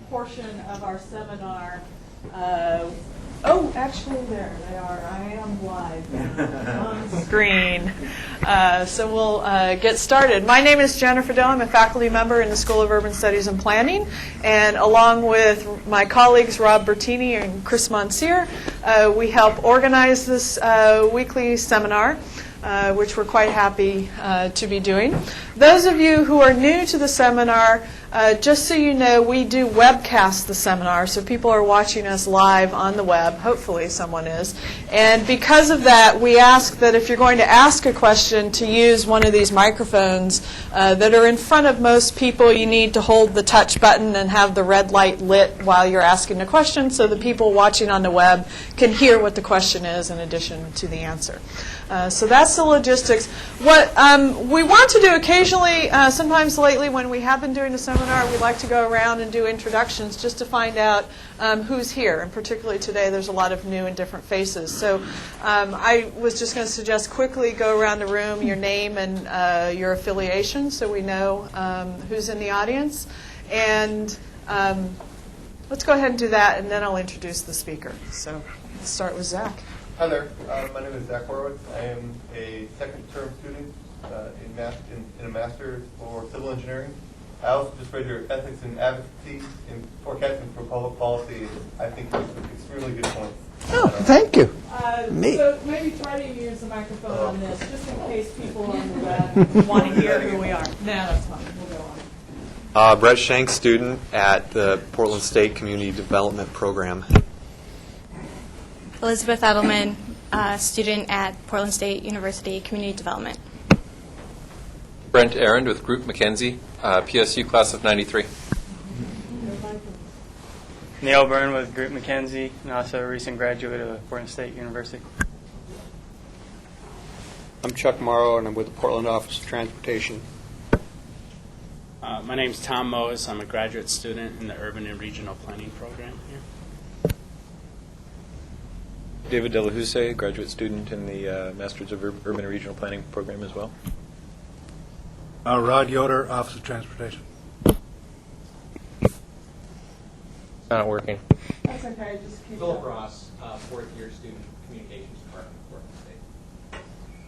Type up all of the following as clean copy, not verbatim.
portion of our seminar. Actually, there they are. I am live now on screen. So we'll get started. My name is Jennifer Doe. I'm a faculty member in the School of Urban Studies and Planning. And along with my colleagues Rob Bertini and Chris Monsieur, we help organize this weekly seminar, which we're quite happy to be doing. Those of you who are new to the seminar, just so you know, we do webcast the seminar, so people are watching us live on the web. Hopefully someone is. And because of that, we ask that if you're going to ask a question, to use one of these microphones that are in front of most people. You need to hold the touch button and have the red light lit while you're asking the question, so the people watching on the web can hear what the question is in addition to the answer. So that's the logistics. What we want to do occasionally, sometimes lately when we have been doing the seminar, we like to go around and do introductions just to find out who's here. And particularly today, there's a lot of new and different faces. So I was just going to suggest quickly go around the room, your name and your affiliation, so we know who's in the audience. And let's go ahead and do that, and then I'll introduce the speaker. So let's start with Zach. Hi there. My name is Zach Horowitz. I am a second-term student in a master's for civil engineering. I also just read your ethics and advocacy in forecasting for public policy. I think it's extremely good points. Oh, thank you. So maybe try to use the microphone on this, just in case people on the web want to hear who we are. No, that's fine. We'll go on. Brett Shank, student at the Portland State Community Development Program. Elizabeth Edelman, student at Portland State University Community Development. Brent Arend with Group Mackenzie, PSU class of 93. Neil Byrne with Group Mackenzie, and also a recent graduate of Portland State University. I'm Chuck Morrow, and I'm with the Portland Office of Transportation. My name's Tom Moes. I'm a graduate student in the Urban and Regional Planning program here. David Delahousse, graduate student in the Masters of Urban and Regional Planning program as well. Rod Yoder, Office of Transportation. Not working. That's okay. Just keep Philip going. Ross, fourth-year student, Communications Department, Portland State.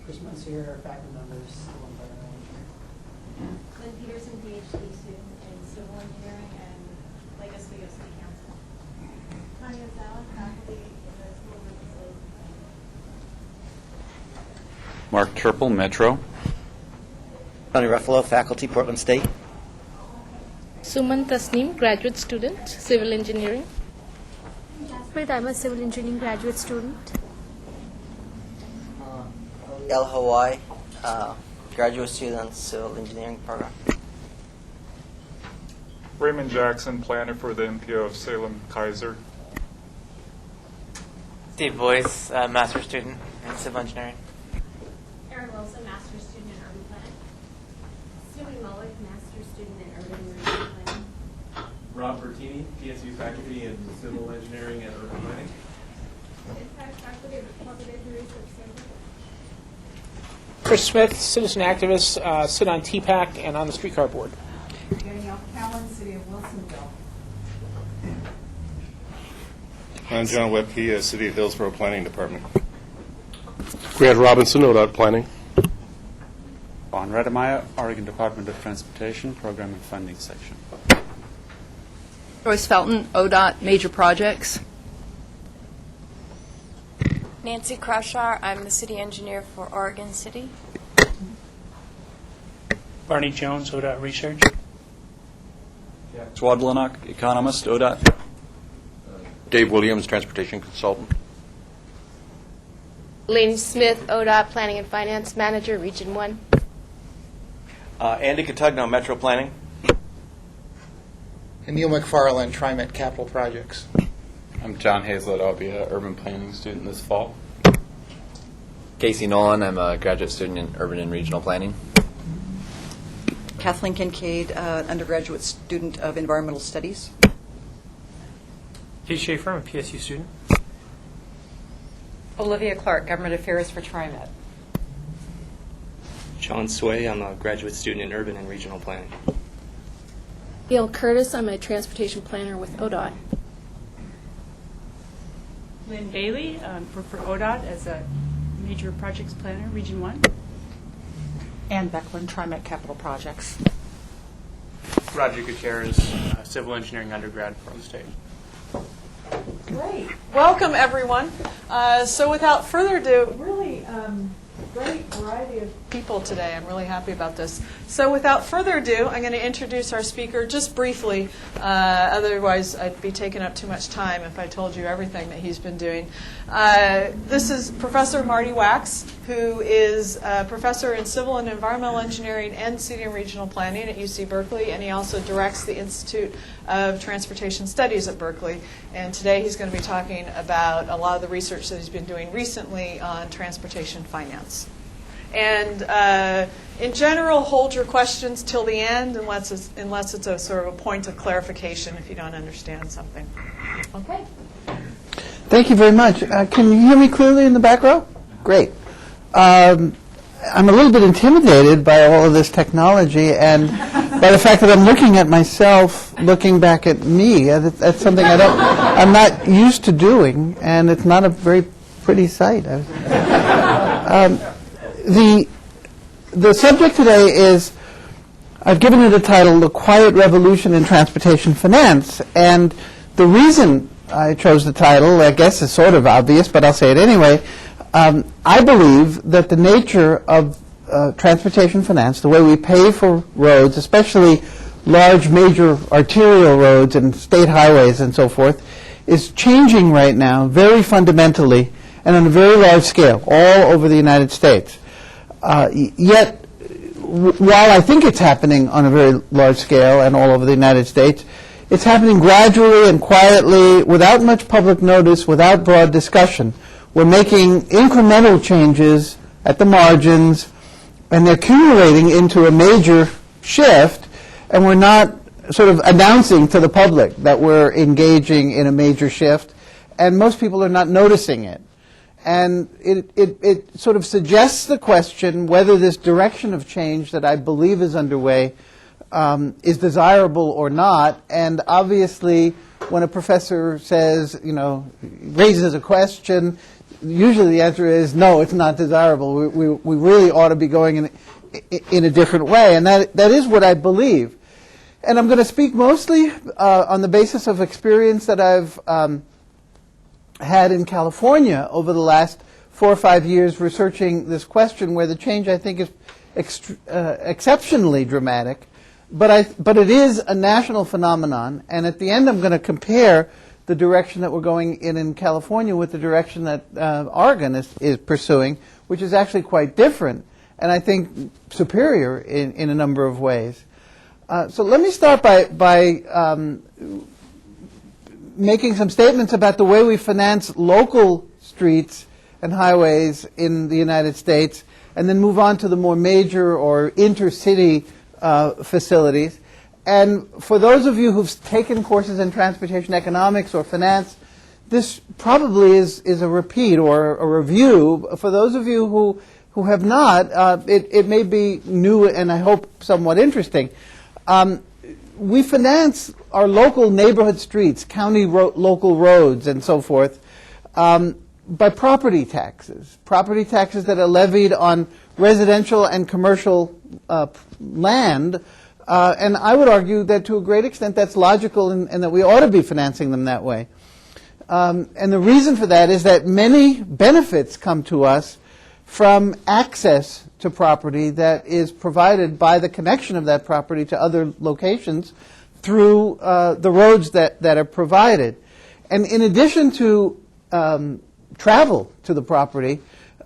Chris Monsieur, faculty members, civil environmental engineering. Lynn Peterson, PhD student in civil engineering and Lake Oswego City Council. Tanya Zala, faculty in the School of Urban Studies and Planning. Mark Turple, Metro. Tony Ruffalo, faculty, Portland State. Suman Tasneem, graduate student, civil engineering. Jaspreet, I'm a civil engineering graduate student. El Hawaii, graduate student, civil engineering program. Raymond Jackson, planner for the MPO of Salem Kaiser. Steve Boyce, master's student in civil engineering. Erin Wilson, master's student in urban planning. Stewie Mullick, master's student in urban and regional planning. Rob Bertini, PSU faculty in civil engineering and urban planning. Faculty of the Public Education Research Center. Chris Smith, citizen activist, sit on TPAC and on the streetcar board. Danielle Cowan, City of Wilsonville. I'm John Webke, City of Hillsborough Planning Department. Grant Robinson, ODOT Planning. Vaughn Redemeyer, Oregon Department of Transportation, Program and Funding Section. Joyce Felton, ODOT Major Projects. Nancy Crawshaw, I'm the city engineer for Oregon City. Barney Jones, ODOT Research. Swad Lennox, economist, ODOT. Dave Williams, transportation consultant. Lane Smith, ODOT Planning and Finance Manager, Region 1. Andy Catugno, Metro Planning. And Neil McFarland, TriMet Capital Projects. I'm John Hazlett. I'll be an urban planning student this fall. Casey Nolan. I'm a graduate student in urban and regional planning. Kathleen Kincaid, undergraduate student of environmental studies. Keith Schaefer, I'm a PSU student. Olivia Clark, government affairs for TriMet. John Sway, I'm a graduate student in urban and regional planning. Gail Curtis, I'm a transportation planner with ODOT. Lynn Bailey, for ODOT as a major projects planner, Region 1. Ann Becklin, TriMet Capital Projects. Roger Gutierrez, civil engineering undergrad, Portland State. Great. Welcome, everyone. So without further ado, really great variety of people today. I'm really happy about this. So without further ado, I'm going to introduce our speaker just briefly. Otherwise, I'd be taking up too much time if I told you everything that he's been doing. This is Professor Marty Wachs, who is a professor in civil and environmental engineering and city and regional planning at UC Berkeley, and he also directs the Institute of Transportation Studies at Berkeley. And today he's going to be talking about a lot of the research that he's been doing recently on transportation finance. And in general, hold your questions till the end, unless it's a sort of a point of clarification if you don't understand something. Okay. Thank you very much. Can you hear me clearly in the back row? Great. I'm a little bit intimidated by all of this technology and by the fact that I'm looking at myself, looking back at me. That's something I'm not used to doing, and it's not a very pretty sight. The subject today is, I've given it a title, The Quiet Revolution in Transportation Finance, and the reason I chose the title, I guess, is sort of obvious, but I'll say it anyway. I believe that the nature of transportation finance, the way we pay for roads, especially large major arterial roads and state highways and so forth, is changing right now very fundamentally and on a very large scale all over the United States. Yet, while I think it's happening on a very large scale and all over the United States, it's happening gradually and quietly, without much public notice, without broad discussion. We're making incremental changes at the margins, and they're accumulating into a major shift, and we're not sort of announcing to the public that we're engaging in a major shift, and most people are not noticing it. And it sort of suggests the question whether this direction of change that I believe is underway is desirable or not. And obviously, when a professor says, raises a question, usually the answer is, no, it's not desirable. We really ought to be going in a different way. And that is what I believe. And I'm going to speak mostly on the basis of experience that I've had in California over the last 4 or 5 years researching this question, where the change, I think, is exceptionally dramatic. But it is a national phenomenon. And at the end, I'm going to compare the direction that we're going in California with the direction that Oregon is pursuing, which is actually quite different, and I think superior in a number of ways. So let me start by making some statements about the way we finance local streets and highways in the United States, and then move on to the more major or intercity facilities. And for those of you who've taken courses in transportation economics or finance, this probably is a repeat or a review. For those of you who have not, it may be new and I hope somewhat interesting. We finance our local neighborhood streets, county local roads and so forth, by property taxes that are levied on residential and commercial land. And I would argue that to a great extent that's logical and that we ought to be financing them that way. And the reason for that is that many benefits come to us from access to property that is provided by the connection of that property to other locations through the roads that are provided. And in addition to travel to the property,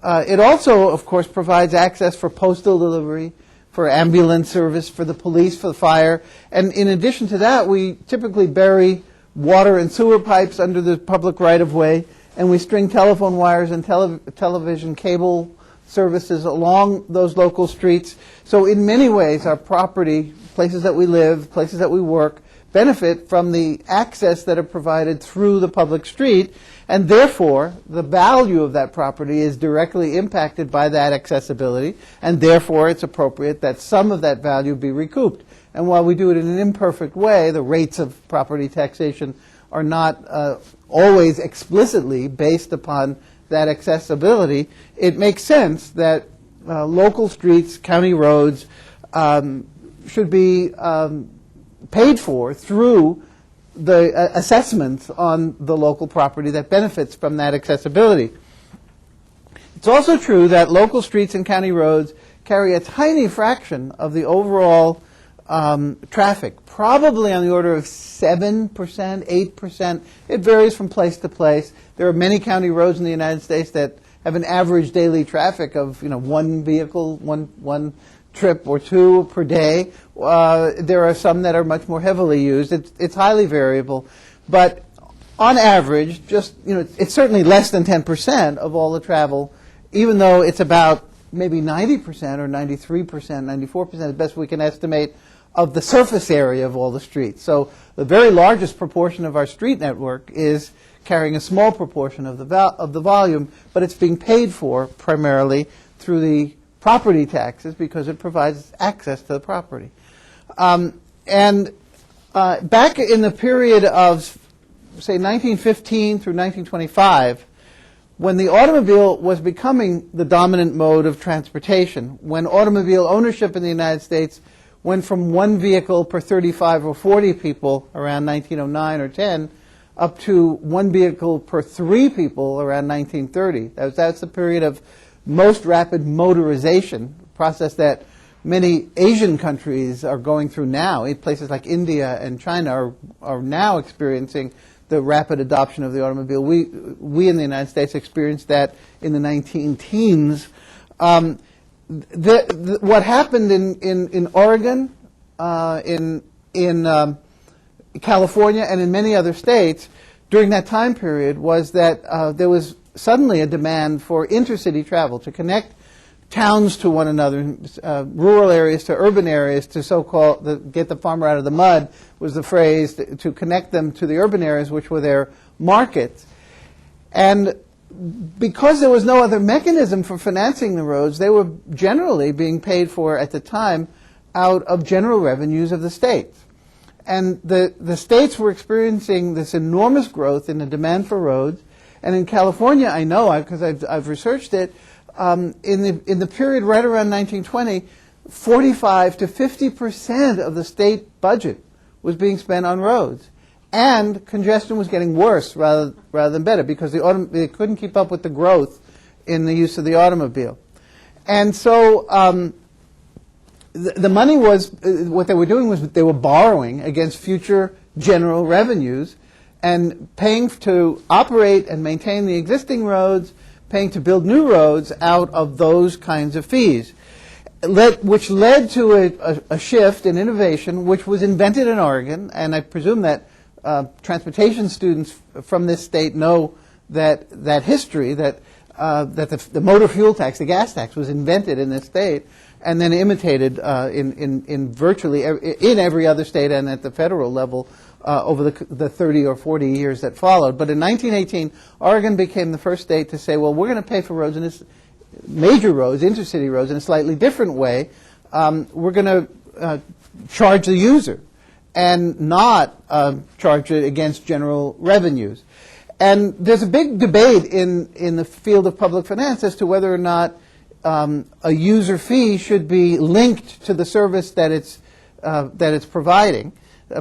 it also, of course, provides access for postal delivery, for ambulance service, for the police, for the fire. And in addition to that, we typically bury water and sewer pipes under the public right-of-way, and we string telephone wires and television cable services along those local streets. So in many ways, our property, places that we live, places that we work, benefit from the access that are provided through the public street, and therefore the value of that property is directly impacted by that accessibility, and therefore it's appropriate that some of that value be recouped. And while we do it in an imperfect way, the rates of property taxation are not always explicitly based upon that accessibility. It makes sense that local streets, county roads should be paid for through the assessments on the local property that benefits from that accessibility. It's also true that local streets and county roads carry a tiny fraction of the overall traffic, probably on the order of 7%, 8%. It varies from place to place. There are many county roads in the United States that have an average daily traffic of, one vehicle, one trip or two per day. There are some that are much more heavily used. It's highly variable, but on average, it's certainly less than 10% of all the travel, even though it's about maybe 90% or 93%, 94%, as best we can estimate, of the surface area of all the streets. So the very largest proportion of our street network is carrying a small proportion of the volume, but it's being paid for primarily through the property taxes because it provides access to the property. Back in the period of, say, 1915 through 1925, when the automobile was becoming the dominant mode of transportation, when automobile ownership in the United States went from one vehicle per 35 or 40 people around 1909 or 10 up to one vehicle per 3 people around 1930. That's the period of most rapid motorization, a process that many Asian countries are going through now. Places like India and China are now experiencing the rapid adoption of the automobile. We in the United States experienced that in the 19-teens. What happened in Oregon, in California, and in many other states during that time period was that there was suddenly a demand for intercity travel to connect towns to one another, rural areas to urban areas, to so-called get the farmer out of the mud was the phrase, to connect them to the urban areas, which were their markets. And because there was no other mechanism for financing the roads, they were generally being paid for at the time out of general revenues of the states. And the states were experiencing this enormous growth in the demand for roads. And in California, I know, because I've researched it, in the period right around 1920, 45 to 50% of the state budget was being spent on roads. And congestion was getting worse rather than better because they couldn't keep up with the growth in the use of the automobile. And so the money was, what they were doing was they were borrowing against future general revenues and paying to operate and maintain the existing roads, paying to build new roads out of those kinds of fees, which led to a shift in innovation, which was invented in Oregon, and I presume that transportation students from this state know that history, that the motor fuel tax, the gas tax, was invented in this state and then imitated in virtually in every other state and at the federal level over the 30 or 40 years that followed. But in 1918, Oregon became the first state to say, well, we're going to pay for roads, in this major roads, intercity roads, in a slightly different way. We're going to charge the user and not charge it against general revenues. And there's a big debate in the field of public finance as to whether or not a user fee should be linked to the service that it's providing.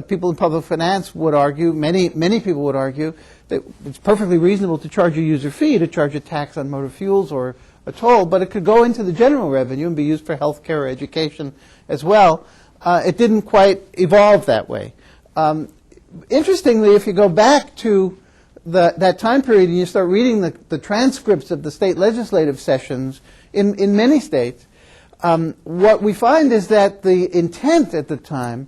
People in public finance would argue, many people would argue, that it's perfectly reasonable to charge a user fee, to charge a tax on motor fuels or a toll, but it could go into the general revenue and be used for health care or education as well. It didn't quite evolve that way. Interestingly, if you go back to that time period and you start reading the transcripts of the state legislative sessions in many states, what we find is that the intent at the time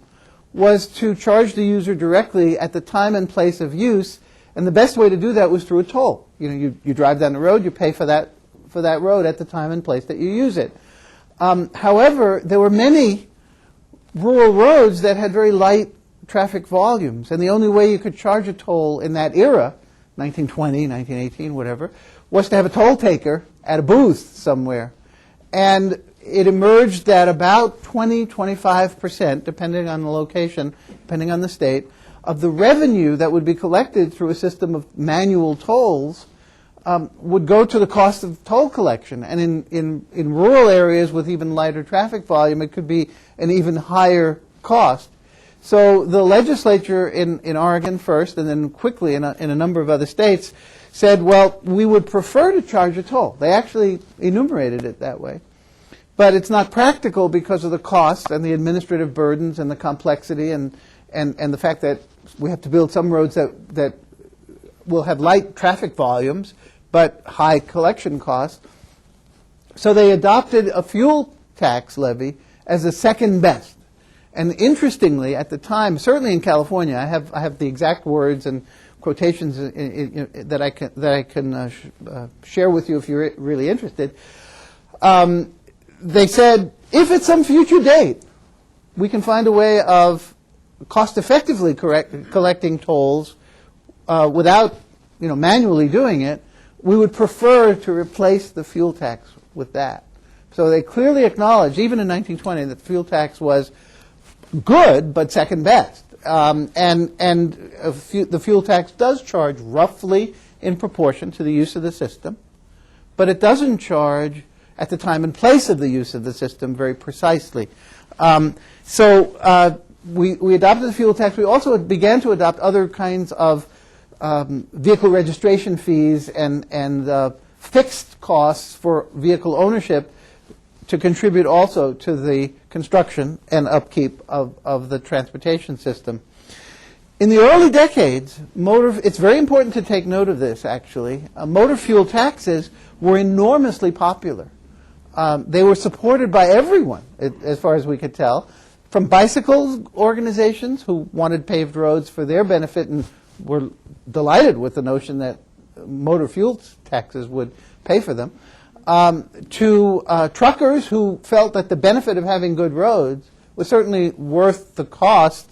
was to charge the user directly at the time and place of use, and the best way to do that was through a toll. You drive down the road, you pay for that road at the time and place that you use it. However, there were many rural roads that had very light traffic volumes, and the only way you could charge a toll in that era, 1920, 1918, whatever, was to have a toll taker at a booth somewhere. And it emerged that about 20-25%, depending on the location, depending on the state, of the revenue that would be collected through a system of manual tolls would go to the cost of toll collection. And in rural areas with even lighter traffic volume, it could be an even higher cost. So the legislature in Oregon first, and then quickly in a number of other states, said, well, we would prefer to charge a toll. They actually enumerated it that way. But it's not practical because of the costs and the administrative burdens and the complexity and the fact that we have to build some roads that will have light traffic volumes but high collection costs. So they adopted a fuel tax levy as a second best. And interestingly, at the time, certainly in California, I have the exact words and quotations that I can share with you if you're really interested. They said, if at some future date we can find a way of cost-effectively collecting tolls without manually doing it, we would prefer to replace the fuel tax with that. So they clearly acknowledged, even in 1920, that the fuel tax was good, but second best. The fuel tax does charge roughly in proportion to the use of the system, but it doesn't charge at the time and place of the use of the system very precisely. So we adopted the fuel tax. We also began to adopt other kinds of vehicle registration fees and fixed costs for vehicle ownership to contribute also to the construction and upkeep of the transportation system. In the early decades, it's very important to take note of this, actually. Motor fuel taxes were enormously popular. They were supported by everyone, as far as we could tell, from bicycle organizations who wanted paved roads for their benefit and were delighted with the notion that motor fuel taxes would pay for them, to truckers who felt that the benefit of having good roads was certainly worth the cost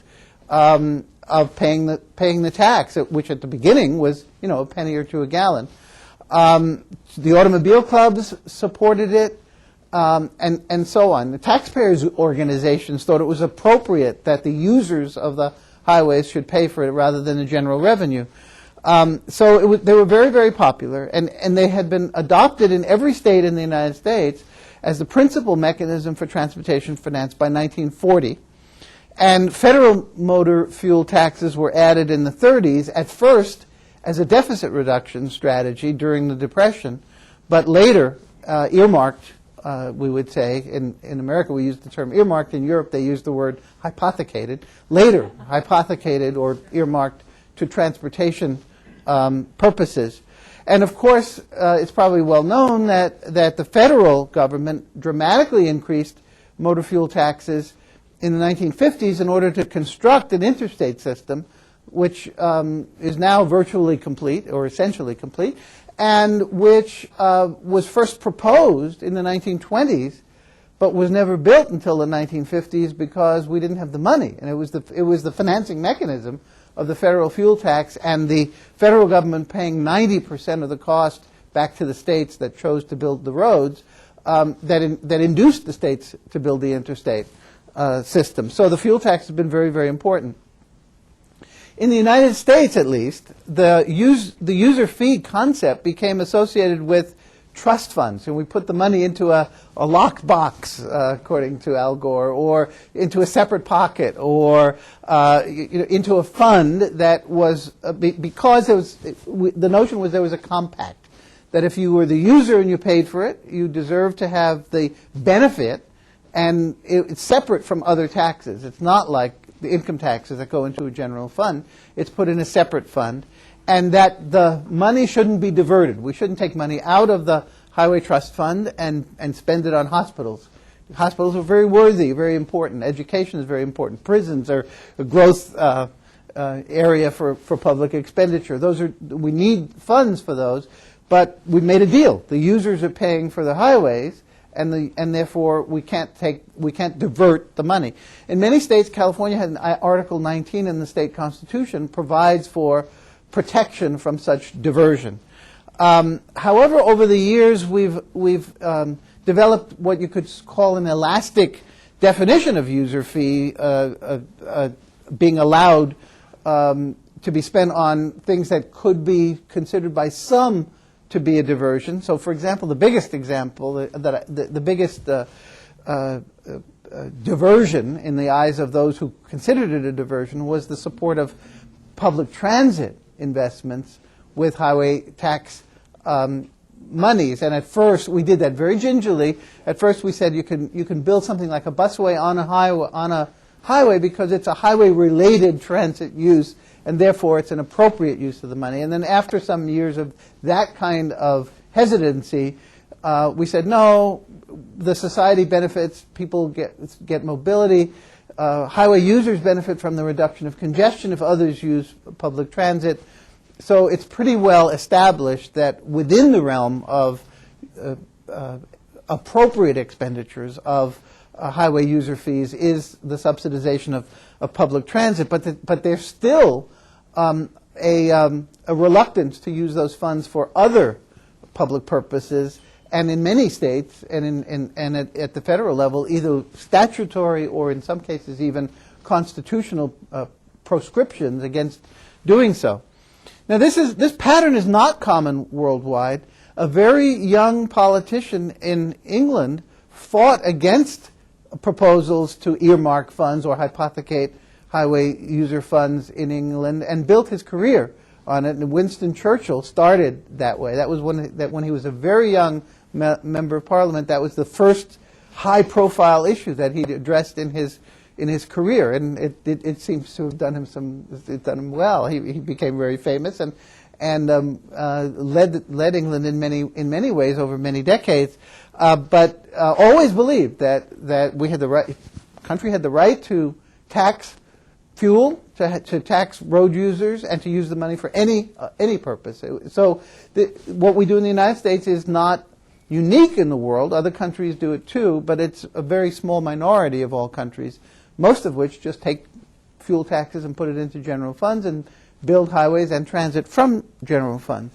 of paying the tax, which at the beginning was a penny or two a gallon. The automobile clubs supported it, and so on. The taxpayers' organizations thought it was appropriate that the users of the highways should pay for it rather than the general revenue. So they were very, very popular, and they had been adopted in every state in the United States as the principal mechanism for transportation finance by 1940. And federal motor fuel taxes were added in the 30s, at first as a deficit reduction strategy during the Depression, but later earmarked, we would say. In America we use the term earmarked. In Europe they use the word hypothecated. Later hypothecated or earmarked to transportation purposes. And of course, it's probably well known that the federal government dramatically increased motor fuel taxes in the 1950s in order to construct an interstate system, which is now virtually complete or essentially complete, and which was first proposed in the 1920s, but was never built until the 1950s because we didn't have the money, and it was the financing mechanism of the federal fuel tax and the federal government paying 90% of the cost back to the states that chose to build the roads that induced the states to build the interstate system. So the fuel tax has been very, very important. In the United States, at least, the user fee concept became associated with trust funds, and we put the money into a locked box, according to Al Gore, or into a separate pocket, or into a fund that was because the notion was there was a compact that if you were the user and you paid for it, you deserved to have the benefit, and it's separate from other taxes. It's not like the income taxes that go into a general fund. It's put in a separate fund, and that the money shouldn't be diverted. We shouldn't take money out of the highway trust fund and spend it on hospitals. Hospitals are very worthy, very important. Education is very important. Prisons are a growth area for public expenditure. We need funds for those, but we made a deal. The users are paying for the highways, and therefore we can't divert the money. In many states, California had Article 19 in the state constitution provides for protection from such diversion. However, over the years we've developed what you could call an elastic definition of user fee, being allowed to be spent on things that could be considered by some to be a diversion. So, for example, the biggest example, the biggest diversion in the eyes of those who considered it a diversion was the support of public transit investments with highway tax monies. And at first, we did that very gingerly. At first, we said you can build something like a busway on a highway because it's a highway-related transit use, and therefore it's an appropriate use of the money. And then after some years of that kind of hesitancy, we said, no, the society benefits, people get mobility, highway users benefit from the reduction of congestion if others use public transit. So it's pretty well established that within the realm of appropriate expenditures of highway user fees is the subsidization of public transit, but there's still a reluctance to use those funds for other public purposes, and in many states and at the federal level, either statutory or in some cases even constitutional proscriptions against doing so. Now this pattern is not common worldwide. A very young politician in England fought against proposals to earmark funds or hypothecate highway user funds in England and built his career on it. And Winston Churchill started that way. That was when he was a very young member of Parliament. That was the first high-profile issue that he addressed in his career, and it seems to have done him well. He became very famous and led England in many ways over many decades, but always believed that we had country had the right to tax fuel, to tax road users, and to use the money for any purpose. So what we do in the United States is not unique in the world. Other countries do it too, but it's a very small minority of all countries, most of which just take fuel taxes and put it into general funds and build highways and transit from general funds.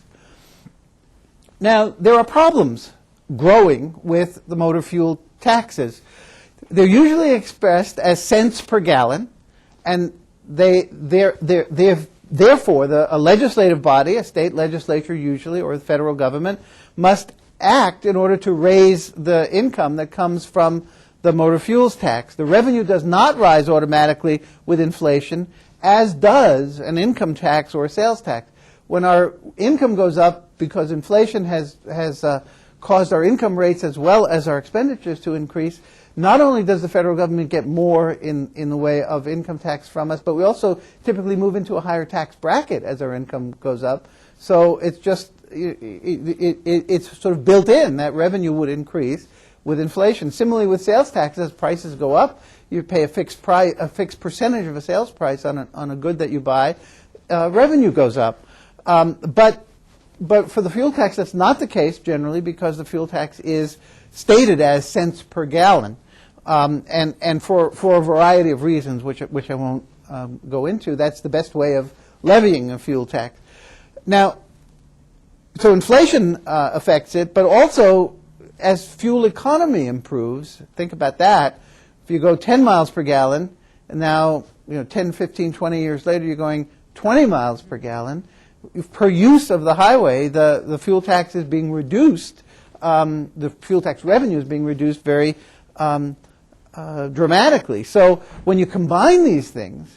Now, there are problems growing with the motor fuel taxes. They're usually expressed as cents per gallon, and therefore a legislative body, a state legislature usually, or the federal government, must act in order to raise the income that comes from the motor fuels tax. The revenue does not rise automatically with inflation, as does an income tax or a sales tax. When our income goes up because inflation has caused our income rates as well as our expenditures to increase, not only does the federal government get more in the way of income tax from us, but we also typically move into a higher tax bracket as our income goes up. So it's just it's sort of built in that revenue would increase with inflation. Similarly, with sales taxes, as prices go up, you pay a fixed percentage of a sales price on a good that you buy. Revenue goes up, but for the fuel tax, that's not the case generally, because the fuel tax is stated as cents per gallon, and for a variety of reasons, which I won't go into. That's the best way of levying a fuel tax. Now, so inflation affects it, but also as fuel economy improves, think about that. If you go 10 miles per gallon, and now 10, 15, 20 years later you're going 20 miles per gallon, per use of the highway, the fuel tax is being reduced. The fuel tax revenue is being reduced very dramatically. So when you combine these things,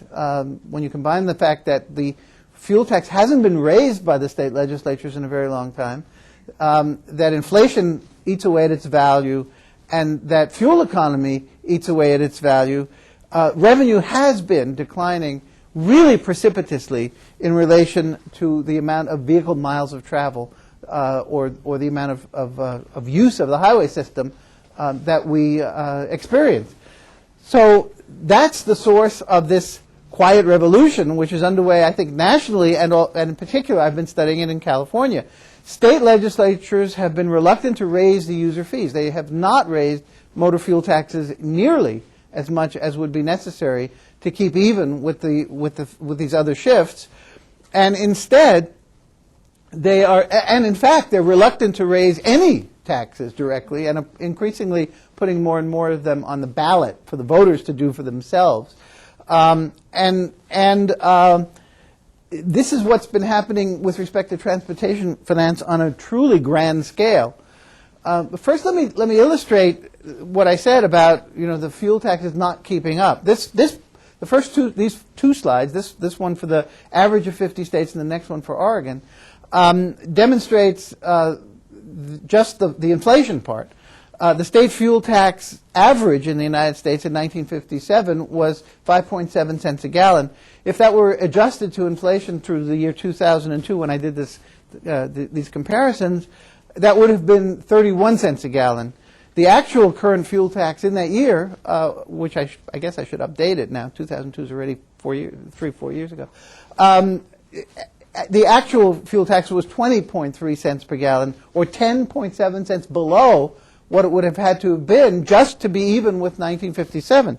when you combine the fact that the fuel tax hasn't been raised by the state legislatures in a very long time, that inflation eats away at its value, and that fuel economy eats away at its value, revenue has been declining really precipitously in relation to the amount of vehicle miles of travel or the amount of use of the highway system that we experience. So that's the source of this quiet revolution, which is underway, I think, nationally, and in particular, I've been studying it in California. State legislatures have been reluctant to raise the user fees. They have not raised motor fuel taxes nearly as much as would be necessary to keep even with these other shifts, and instead they are, and in fact, they're reluctant to raise any taxes directly, and increasingly putting more and more of them on the ballot for the voters to do for themselves. This is what's been happening with respect to transportation finance on a truly grand scale. First, let me illustrate what I said about the fuel taxes not keeping up. The first these two slides, this one for the average of 50 states and the next one for Oregon, demonstrates just the inflation part. The state fuel tax average in the United States in 1957 was 5.7 cents a gallon. If that were adjusted to inflation through the year 2002, when I did these comparisons, that would have been 31 cents a gallon. The actual current fuel tax in that year, which I guess I should update it now, 2002 is already 4 years ago, the actual fuel tax was 20.3 cents per gallon, or 10.7 cents below what it would have had to have been just to be even with 1957.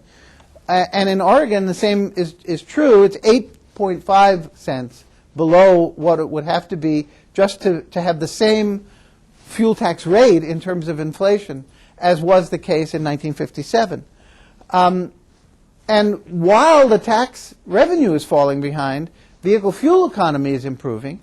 And in Oregon, the same is true. It's 8.5 cents below what it would have to be just to have the same fuel tax rate in terms of inflation as was the case in 1957. And while the tax revenue is falling behind, vehicle fuel economy is improving,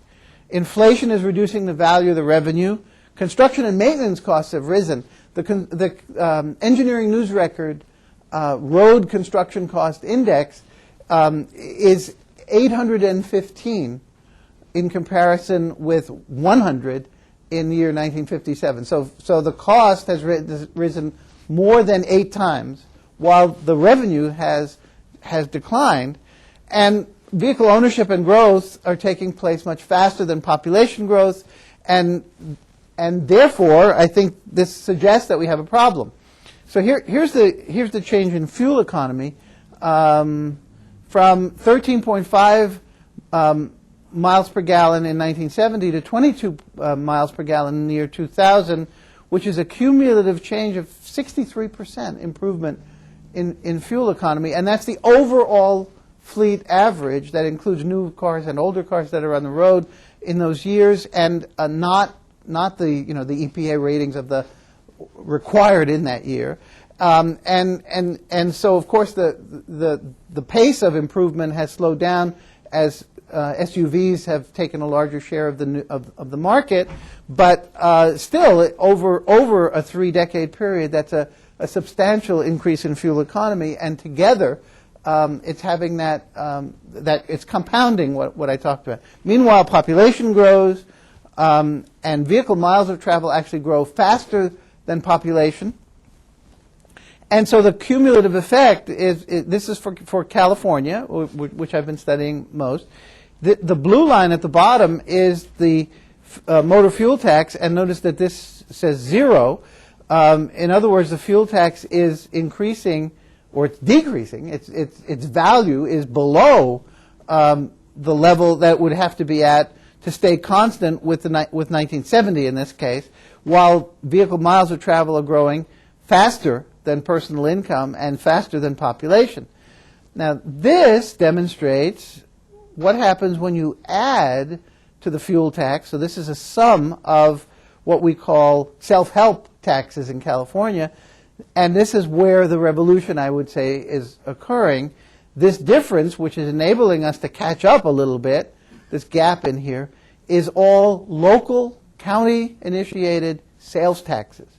inflation is reducing the value of the revenue, construction and maintenance costs have risen. The Engineering News Record road construction cost index is 815 in comparison with 100 in the year 1957. So the cost has risen more than 8 times, while the revenue has declined. And vehicle ownership and growth are taking place much faster than population growth, and therefore, I think this suggests that we have a problem. So here's the change in fuel economy from 13.5 miles per gallon in 1970 to 22 miles per gallon in the year 2000, which is a cumulative change of 63% improvement in fuel economy, and that's the overall fleet average that includes new cars and older cars that are on the road in those years, and not the the EPA ratings of the required in that year, and so of course the pace of improvement has slowed down as SUVs have taken a larger share of the market, but still over a 3-decade period, that's a substantial increase in fuel economy, and together it's having that it's compounding what I talked about. Meanwhile, population grows, and vehicle miles of travel actually grow faster than population. And so the cumulative effect is this is for California, which I've been studying most. The blue line at the bottom is the motor fuel tax, and notice that this says 0. In other words, the fuel tax is increasing, or it's decreasing. Its value is below the level that it would have to be at to stay constant with 1970 in this case, while vehicle miles of travel are growing faster than personal income and faster than population. Now, this demonstrates what happens when you add to the fuel tax. So this is a sum of what we call self-help taxes in California, and this is where the revolution, I would say, is occurring. This difference, which is enabling us to catch up a little bit, this gap in here, is all local, county-initiated sales taxes.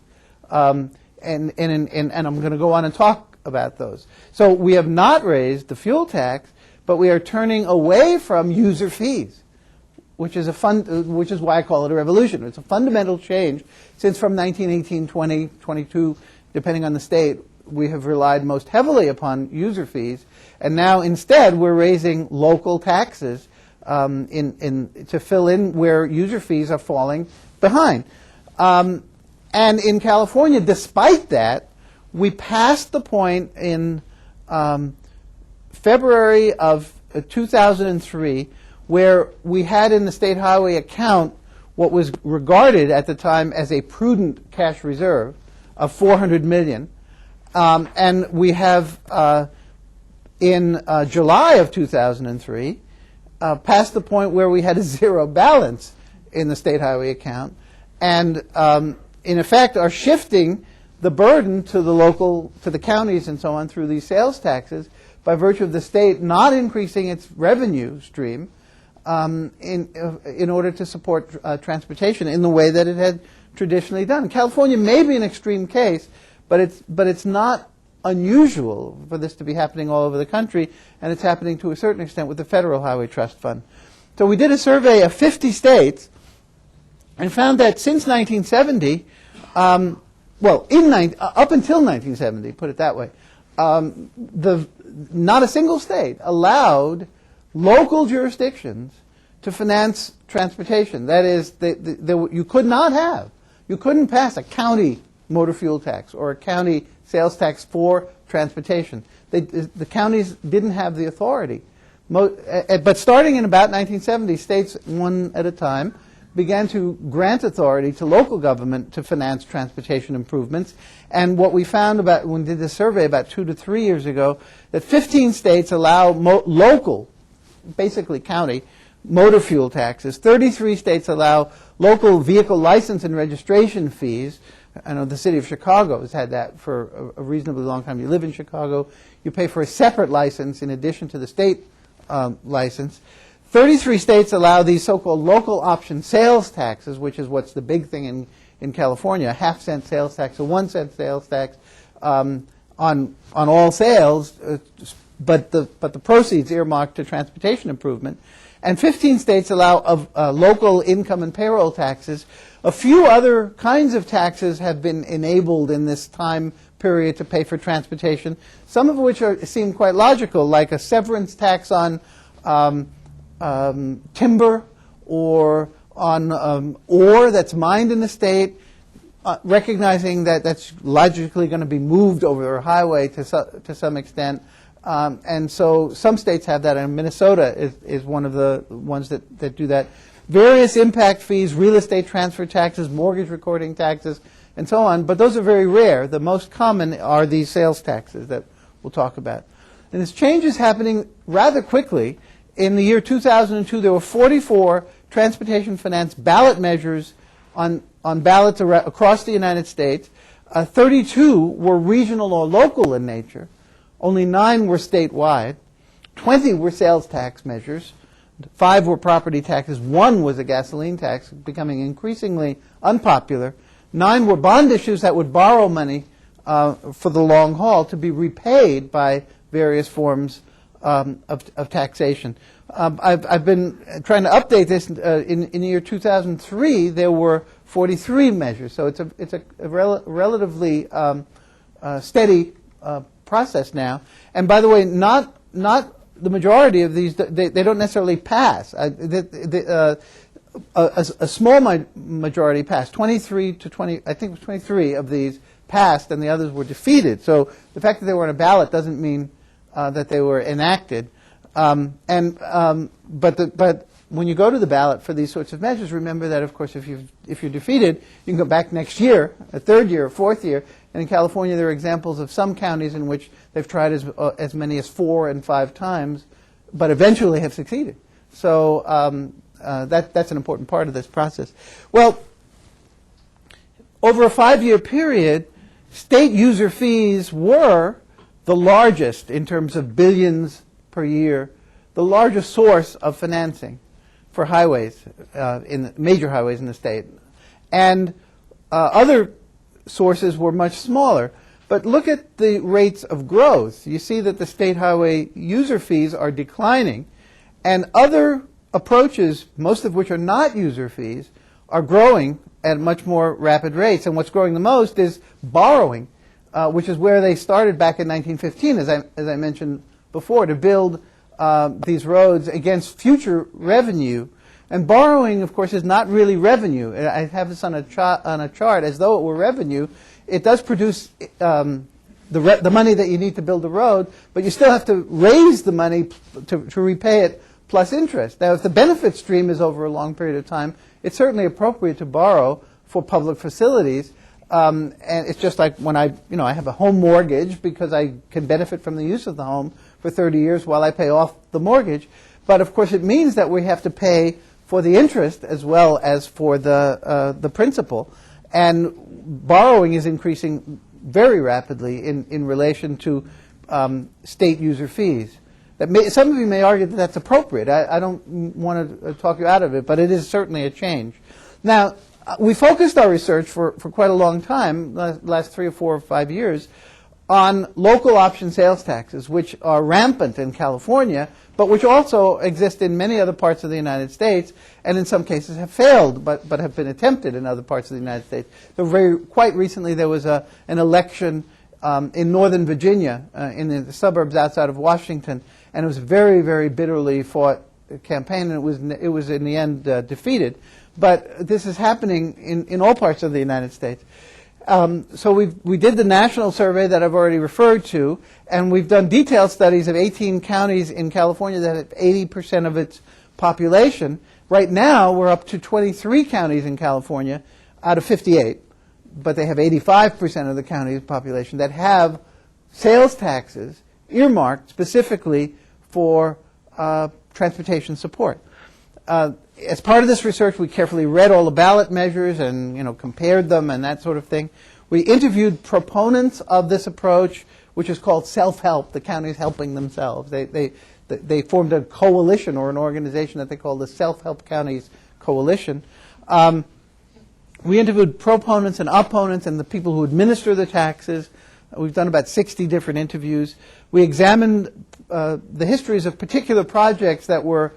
And I'm going to go on and talk about those. So we have not raised the fuel tax, but we are turning away from user fees, which is why I call it a revolution. It's a fundamental change, since from 1918, 20, 22, depending on the state, we have relied most heavily upon user fees, and now instead we're raising local taxes to fill in where user fees are falling behind. And in California, despite that, we passed the point in February of 2003 where we had in the state highway account what was regarded at the time as a prudent cash reserve of $400 million. And we have, in July of 2003, passed the point where we had a zero balance in the state highway account. And in effect, are shifting the burden to the counties and so on through these sales taxes by virtue of the state not increasing its revenue stream in order to support transportation in the way that it had traditionally done. California may be an extreme case, but it's not unusual for this to be happening all over the country, and it's happening to a certain extent with the Federal Highway Trust Fund. So we did a survey of 50 states and found that since 1970, up until 1970, put it that way, not a single state allowed local jurisdictions to finance transportation. That is, you couldn't pass a county motor fuel tax or a county sales tax for transportation. The counties didn't have the authority. But starting in about 1970, states, one at a time, began to grant authority to local government to finance transportation improvements. And what we found when we did this survey about 2 to 3 years ago, that 15 states allow local, basically county, motor fuel taxes. 33 states allow local vehicle license and registration fees. I know the city of Chicago has had that for a reasonably long time. You live in Chicago, you pay for a separate license in addition to the state license. 33 states allow these so-called local option sales taxes, which is what's the big thing in California, a half-cent sales tax, a 1-cent sales tax on all sales, but the proceeds earmarked to transportation improvement. And 15 states allow local income and payroll taxes. A few other kinds of taxes have been enabled in this time period to pay for transportation, some of which seem quite logical, like a severance tax on timber or on ore that's mined in the state, recognizing that that's logically going to be moved over a highway to some extent. And so some states have that, and Minnesota is one of the ones that do that. Various impact fees, real estate transfer taxes, mortgage recording taxes, and so on, but those are very rare. The most common are these sales taxes that we'll talk about. And this change is happening rather quickly. In the year 2002, there were 44 transportation finance ballot measures on ballots across the United States. 32 were regional or local in nature. Only 9 were statewide. 20 were sales tax measures. 5 were property taxes. 1 was a gasoline tax, becoming increasingly unpopular. 9 were bond issues that would borrow money for the long haul to be repaid by various forms of taxation. I've been trying to update this. In the year 2003, there were 43 measures. So it's a relatively steady process now. And by the way, not the majority of these, they don't necessarily pass. A small majority passed. 23 to 20, I think it was 23 of these passed, and the others were defeated. So the fact that they were on a ballot doesn't mean that they were enacted. But when you go to the ballot for these sorts of measures, remember that, of course, if you're defeated, you can go back next year, a third year, a fourth year. And in California, there are examples of some counties in which they've tried as many as 4 and 5 times, but eventually have succeeded. So that's an important part of this process. Well, over a 5-year period, state user fees were the largest in terms of billions per year, the largest source of financing for highways, major highways in the state. And other sources were much smaller. But look at the rates of growth. You see that the state highway user fees are declining, and other approaches, most of which are not user fees, are growing at much more rapid rates. And what's growing the most is borrowing, which is where they started back in 1915, as I mentioned before, to build these roads against future revenue. And borrowing, of course, is not really revenue. I have this on a chart as though it were revenue. It does produce the money that you need to build the road, but you still have to raise the money to repay it plus interest. Now, if the benefit stream is over a long period of time, it's certainly appropriate to borrow for public facilities. And it's just like when I have a home mortgage because I can benefit from the use of the home for 30 years while I pay off the mortgage. But of course, it means that we have to pay for the interest as well as for the principal. And borrowing is increasing very rapidly in relation to state user fees. Some of you may argue that that's appropriate. I don't want to talk you out of it, but it is certainly a change. Now, we focused our research for quite a long time, last 3 or 4 or 5 years, on local option sales taxes, which are rampant in California, but which also exist in many other parts of the United States, and in some cases have failed, but have been attempted in other parts of the United States. So quite recently there was an election in Northern Virginia, in the suburbs outside of Washington, and it was a very, very bitterly fought campaign, and it was in the end defeated. But this is happening in all parts of the United States. So we did the national survey that I've already referred to, and we've done detailed studies of 18 counties in California that have 80% of its population. Right now, we're up to 23 counties in California out of 58, but they have 85% of the county's population that have sales taxes earmarked specifically for transportation support. As part of this research, we carefully read all the ballot measures and compared them and that sort of thing. We interviewed proponents of this approach, which is called SelfHelp, the counties helping themselves. They formed a coalition or an organization that they call the SelfHelp Counties Coalition. We interviewed proponents and opponents and the people who administer the taxes. We've done about 60 different interviews. We examined the histories of particular projects that were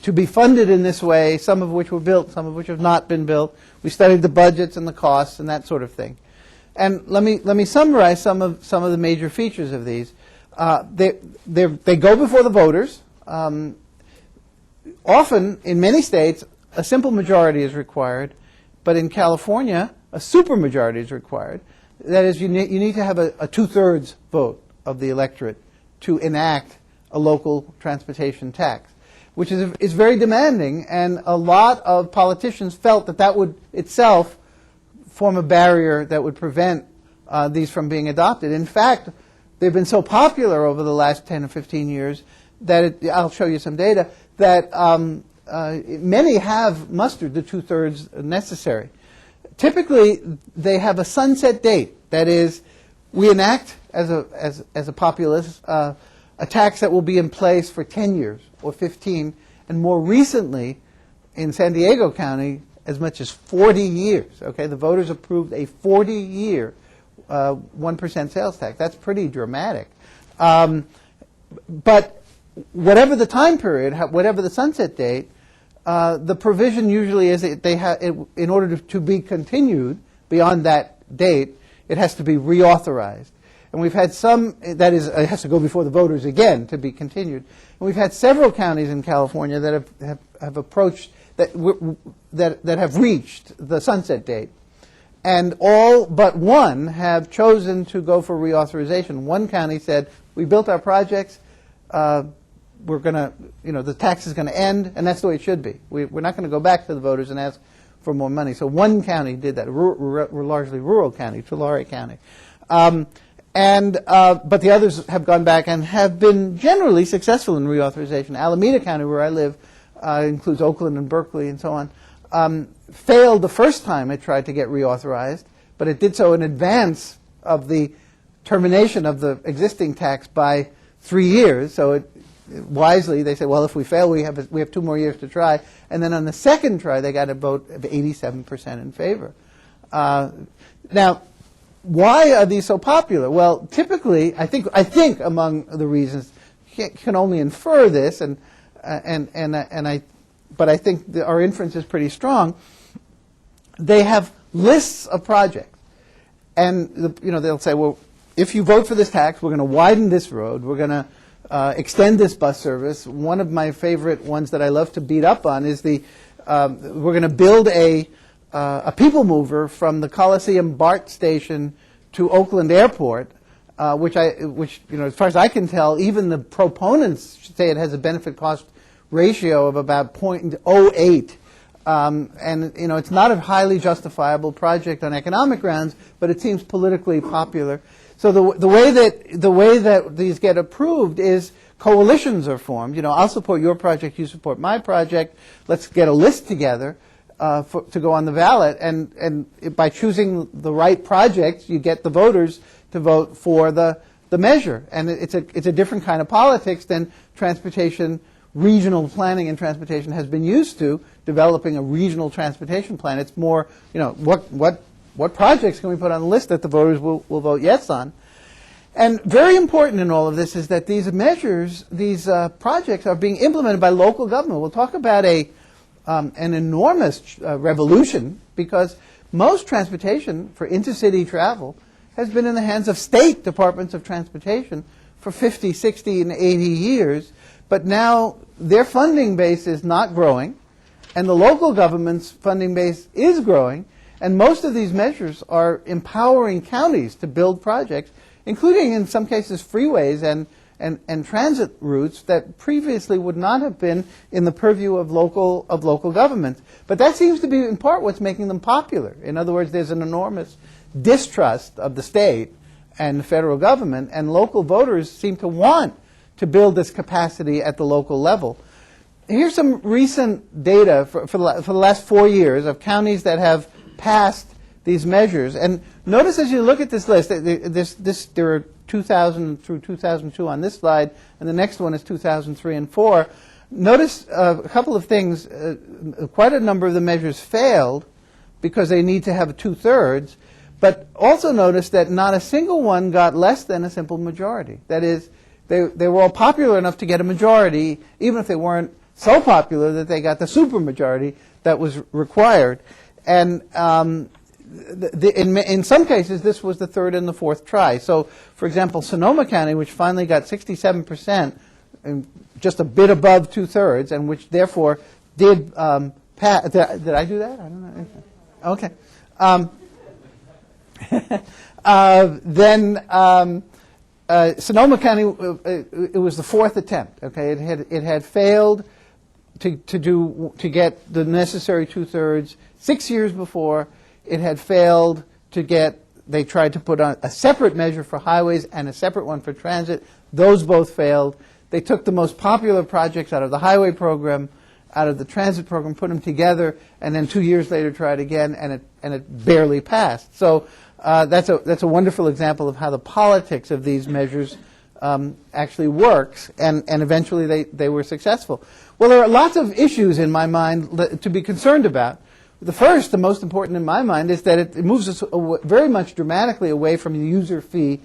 to be funded in this way, some of which were built, some of which have not been built. We studied the budgets and the costs and that sort of thing. And let me summarize some of the major features of these. They go before the voters. Often, in many states, a simple majority is required, but in California, a supermajority is required. That is, you need to have a 2/3 vote of the electorate to enact a local transportation tax, which is very demanding, and a lot of politicians felt that would itself form a barrier that would prevent these from being adopted. In fact, they've been so popular over the last 10 or 15 years that I'll show you some data, that many have mustered the 2/3 necessary. Typically, they have a sunset date. That is, we enact as a populace a tax that will be in place for 10 years or 15, and more recently, in San Diego County, as much as 40 years. Okay, the voters approved a 40-year 1% sales tax. That's pretty dramatic. But whatever the time period, whatever the sunset date, the provision usually is that in order to be continued beyond that date, it has to be reauthorized. And we've had some, that is, it has to go before the voters again to be continued. And we've had several counties in California that have approached, that have reached the sunset date. And all but one have chosen to go for reauthorization. One county said, we built our projects, we're going to, the tax is going to end, and that's the way it should be. We're not going to go back to the voters and ask for more money. So one county did that, we're largely rural county, Tulare County. But the others have gone back and have been generally successful in reauthorization. Alameda County, where I live, includes Oakland and Berkeley and so on, failed the first time it tried to get reauthorized, but it did so in advance of the termination of the existing tax by 3 years. So wisely, they said, well, if we fail, we have 2 more years to try. And then on the second try, they got a vote of 87% in favor. Now, why are these so popular? Well, typically, I think among the reasons, you can only infer this, but I think our inference is pretty strong. They have lists of projects, and they'll say, well, if you vote for this tax, we're going to widen this road, we're going to extend this bus service. One of my favorite ones that I love to beat up on is we're going to build a people mover from the Coliseum BART station to Oakland Airport, which as far as I can tell, even the proponents say it has a benefit-cost ratio of about 0.08. And it's not a highly justifiable project on economic grounds, but it seems politically popular. So the way that these get approved is coalitions are formed. I'll support your project, you support my project. Let's get a list together. to go on the ballot, and by choosing the right projects, you get the voters to vote for the measure. And it's a different kind of politics than transportation, regional planning and transportation has been used to, developing a regional transportation plan. It's more, what projects can we put on the list that the voters will vote yes on? And very important in all of this is that these measures, these projects are being implemented by local government. We'll talk about an enormous revolution, because most transportation for intercity travel has been in the hands of state departments of transportation for 50, 60, and 80 years. But now their funding base is not growing, and the local government's funding base is growing, and most of these measures are empowering counties to build projects, including in some cases freeways and transit routes that previously would not have been in the purview of local governments. But that seems to be in part what's making them popular. In other words, there's an enormous distrust of the state and the federal government, and local voters seem to want to build this capacity at the local level. Here's some recent data for the last 4 years of counties that have passed these measures. And notice as you look at this list, there are 2000 through 2002 on this slide, and the next one is 2003 and 4. Notice a couple of things. Quite a number of the measures failed because they need to have 2/3, but also notice that not a single one got less than a simple majority. That is, they were all popular enough to get a majority, even if they weren't so popular that they got the supermajority that was required. And in some cases, this was the third and the fourth try. So, for example, Sonoma County, which finally got 67%, and just a bit above 2/3, and which therefore did pass. Did I do that? I don't know. Okay. Sonoma County, it was the fourth attempt. Okay, it had failed to get the necessary 2/3 6 years before. It had failed to get. They tried to put on a separate measure for highways and a separate one for transit. Those both failed. They took the most popular projects out of the highway program, out of the transit program, put them together, and then 2 years later tried again, and it barely passed. So that's a wonderful example of how the politics of these measures actually works, and eventually they were successful. Well, there are lots of issues in my mind to be concerned about. The first, the most important in my mind, is that it moves us very much dramatically away from the user fee,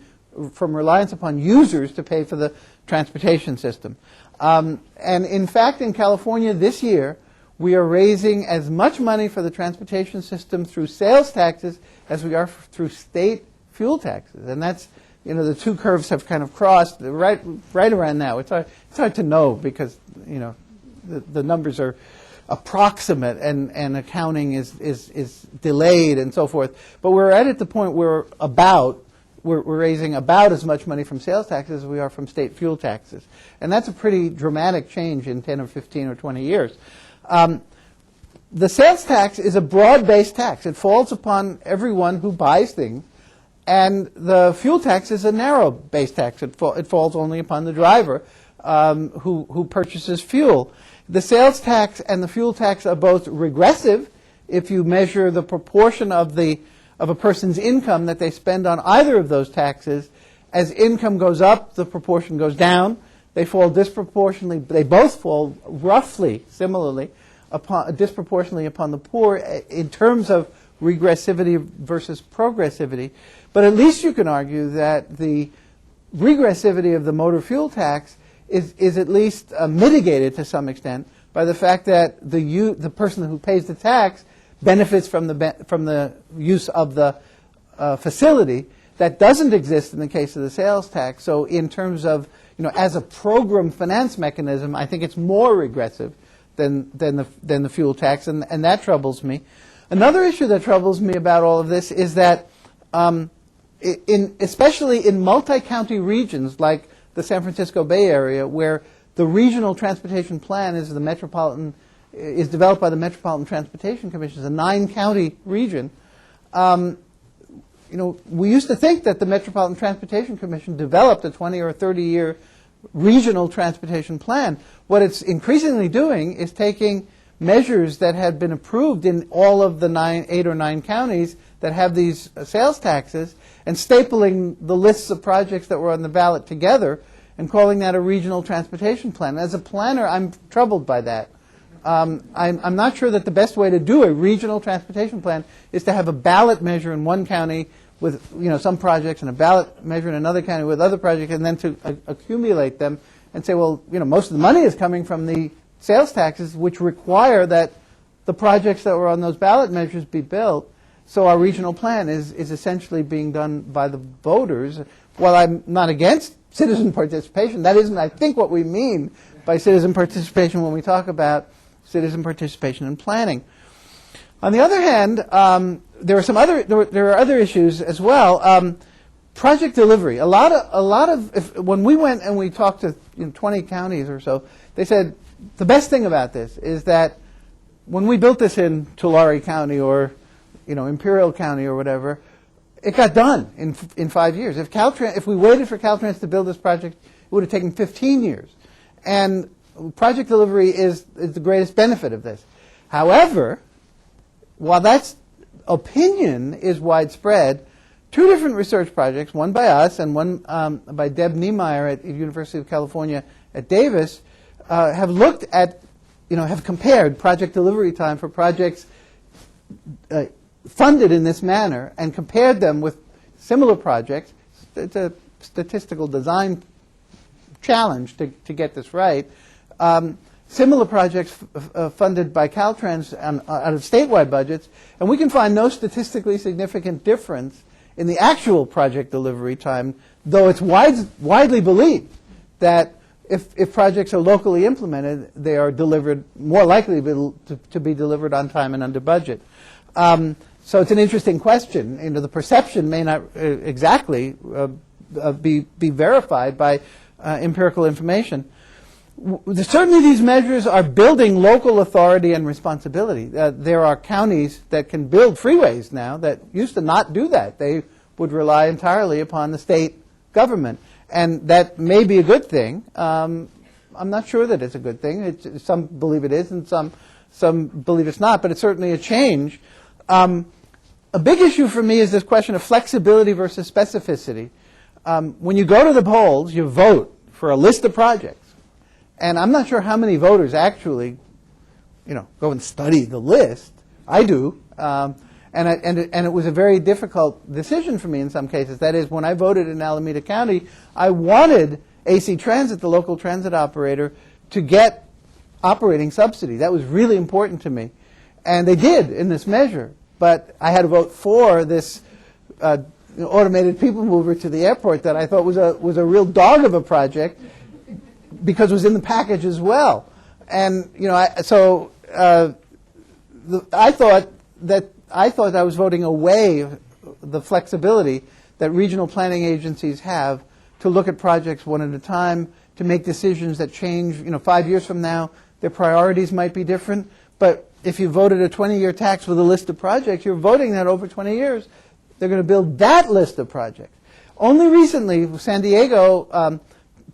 from reliance upon users to pay for the transportation system. And in fact, in California this year, we are raising as much money for the transportation system through sales taxes as we are through state fuel taxes. And that's, the two curves have kind of crossed right around now. It's hard to know because, the numbers are approximate and accounting is delayed and so forth. But we're at the point where we're raising about as much money from sales taxes as we are from state fuel taxes. And that's a pretty dramatic change in 10 or 15 or 20 years. The sales tax is a broad-based tax. It falls upon everyone who buys things. And the fuel tax is a narrow-based tax. It falls only upon the driver who purchases fuel. The sales tax and the fuel tax are both regressive if you measure the proportion of a person's income that they spend on either of those taxes. As income goes up, the proportion goes down. They fall disproportionately. They both fall roughly similarly disproportionately upon the poor in terms of regressivity versus progressivity. But at least you can argue that the regressivity of the motor fuel tax is at least mitigated to some extent by the fact that the person who pays the tax benefits from the use of the facility. That doesn't exist in the case of the sales tax. So in terms of, as a program finance mechanism, I think it's more regressive than the fuel tax, and that troubles me. Another issue that troubles me about all of this is that especially in multi-county regions like the San Francisco Bay Area, where the regional transportation plan is developed by the Metropolitan Transportation Commission, it's a 9-county region. We used to think that the Metropolitan Transportation Commission developed a 20 or 30-year regional transportation plan. What it's increasingly doing is taking measures that had been approved in all of the 8 or 9 counties that have these sales taxes and stapling the lists of projects that were on the ballot together and calling that a regional transportation plan. As a planner, I'm troubled by that. I'm not sure that the best way to do a regional transportation plan is to have a ballot measure in one county with some projects and a ballot measure in another county with other projects, and then to accumulate them and say, well, most of the money is coming from the sales taxes, which require that the projects that were on those ballot measures be built. So our regional plan is essentially being done by the voters. While I'm not against citizen participation, that isn't, I think, what we mean by citizen participation when we talk about citizen participation in planning. On the other hand, there are other issues as well. Project delivery. A lot of when we went and we talked to 20 counties or so, they said the best thing about this is that when we built this in Tulare County or Imperial County or whatever, it got done in 5 years. If we waited for Caltrans to build this project, it would have taken 15 years. And project delivery is the greatest benefit of this. However, while that opinion is widespread, 2 different research projects, one by us and one by Deb Niemeyer at the University of California at Davis, have looked at, have compared project delivery time for projects funded in this manner and compared them with similar projects. It's a statistical design challenge to get this right. Similar projects funded by Caltrans out of statewide budgets, and we can find no statistically significant difference in the actual project delivery time, though it's widely believed that if projects are locally implemented, they are delivered more likely to be delivered on time and under budget. So it's an interesting question. The perception may not exactly be verified by empirical information. Certainly these measures are building local authority and responsibility. There are counties that can build freeways now that used to not do that. They would rely entirely upon the state government. And that may be a good thing. I'm not sure that it's a good thing. Some believe it is and some believe it's not, but it's certainly a change. A big issue for me is this question of flexibility versus specificity. When you go to the polls, you vote for a list of projects. And I'm not sure how many voters actually, go and study the list. I do. And it was a very difficult decision for me in some cases. That is, when I voted in Alameda County, I wanted AC Transit, the local transit operator, to get operating subsidy. That was really important to me. And they did in this measure. But I had to vote for this automated people mover to the airport that I thought was a real dog of a project, because it was in the package as well. And I thought I was voting away the flexibility that regional planning agencies have to look at projects one at a time, to make decisions that change. 5 years from now, their priorities might be different. But if you voted a 20-year tax with a list of projects, you're voting that over 20 years, they're going to build that list of projects. Only recently, San Diego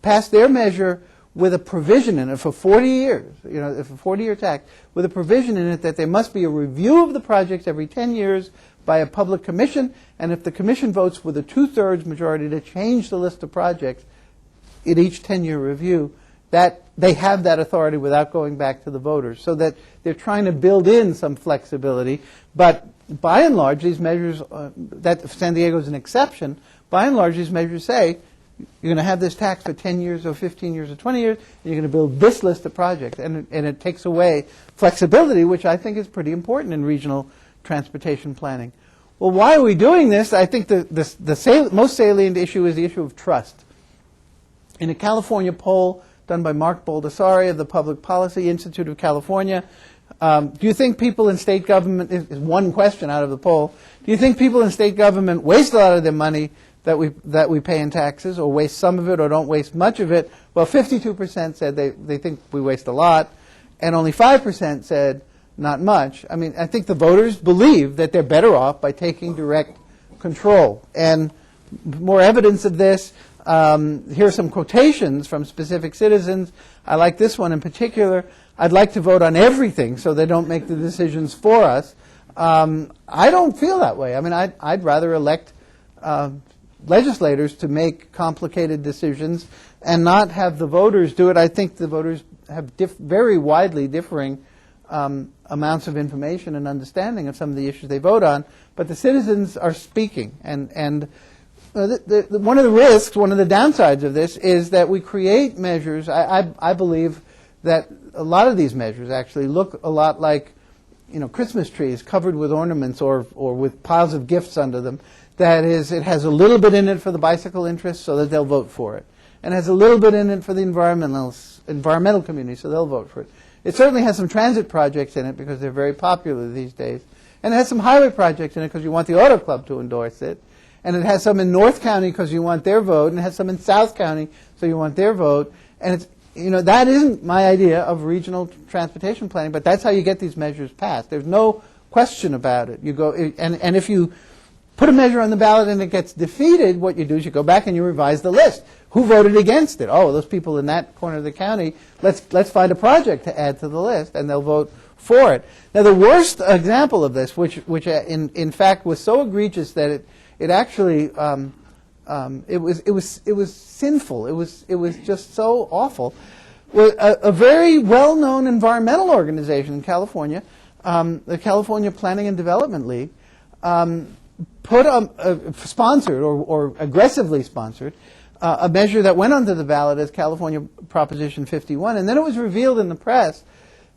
passed their measure with a provision in it for 40 years, if a 40-year tax, with a provision in it that there must be a review of the projects every 10 years by a public commission, and if the commission votes with a 2/3 majority to change the list of projects in each 10-year review, that they have that authority without going back to the voters, so that they're trying to build in some flexibility. But by and large, these measures, that San Diego is an exception, by and large, these measures say, you're going to have this tax for 10 years or 15 years or 20 years, and you're going to build this list of projects. And it takes away flexibility, which I think is pretty important in regional transportation planning. Well, why are we doing this? I think the most salient issue is the issue of trust. In a California poll done by Mark Baldessari of the Public Policy Institute of California, do you think people in state government, is one question out of the poll, do you think people in state government waste a lot of their money that we pay in taxes, or waste some of it, or don't waste much of it? Well, 52% said they think we waste a lot, and only 5% said not much. I mean, I think the voters believe that they're better off by taking direct control. And more evidence of this, here are some quotations from specific citizens. I like this one in particular. I'd like to vote on everything so they don't make the decisions for us. I don't feel that way. I mean, I'd rather elect legislators to make complicated decisions and not have the voters do it. I think the voters have very widely differing amounts of information and understanding of some of the issues they vote on, but the citizens are speaking. And one of the risks, one of the downsides of this is that we create measures. I believe that a lot of these measures actually look a lot like, Christmas trees covered with ornaments or with piles of gifts under them. That is, it has a little bit in it for the bicycle interests so that they'll vote for it. And it has a little bit in it for the environmental community, so they'll vote for it. It certainly has some transit projects in it because they're very popular these days. And it has some highway projects in it because you want the Auto Club to endorse it. And it has some in North County because you want their vote. And it has some in South County so you want their vote. And it's, that isn't my idea of regional transportation planning, but that's how you get these measures passed. There's no question about it. You go, and if you put a measure on the ballot and it gets defeated, what you do is you go back and you revise the list. Who voted against it? Oh, those people in that corner of the county. Let's find a project to add to the list, and they'll vote for it. Now, the worst example of this, which in fact was so egregious that it actually it was sinful. It was just so awful. Was a very well-known environmental organization in California, the California Planning and Development League, sponsored or aggressively sponsored a measure that went onto the ballot as California Proposition 51, and then it was revealed in the press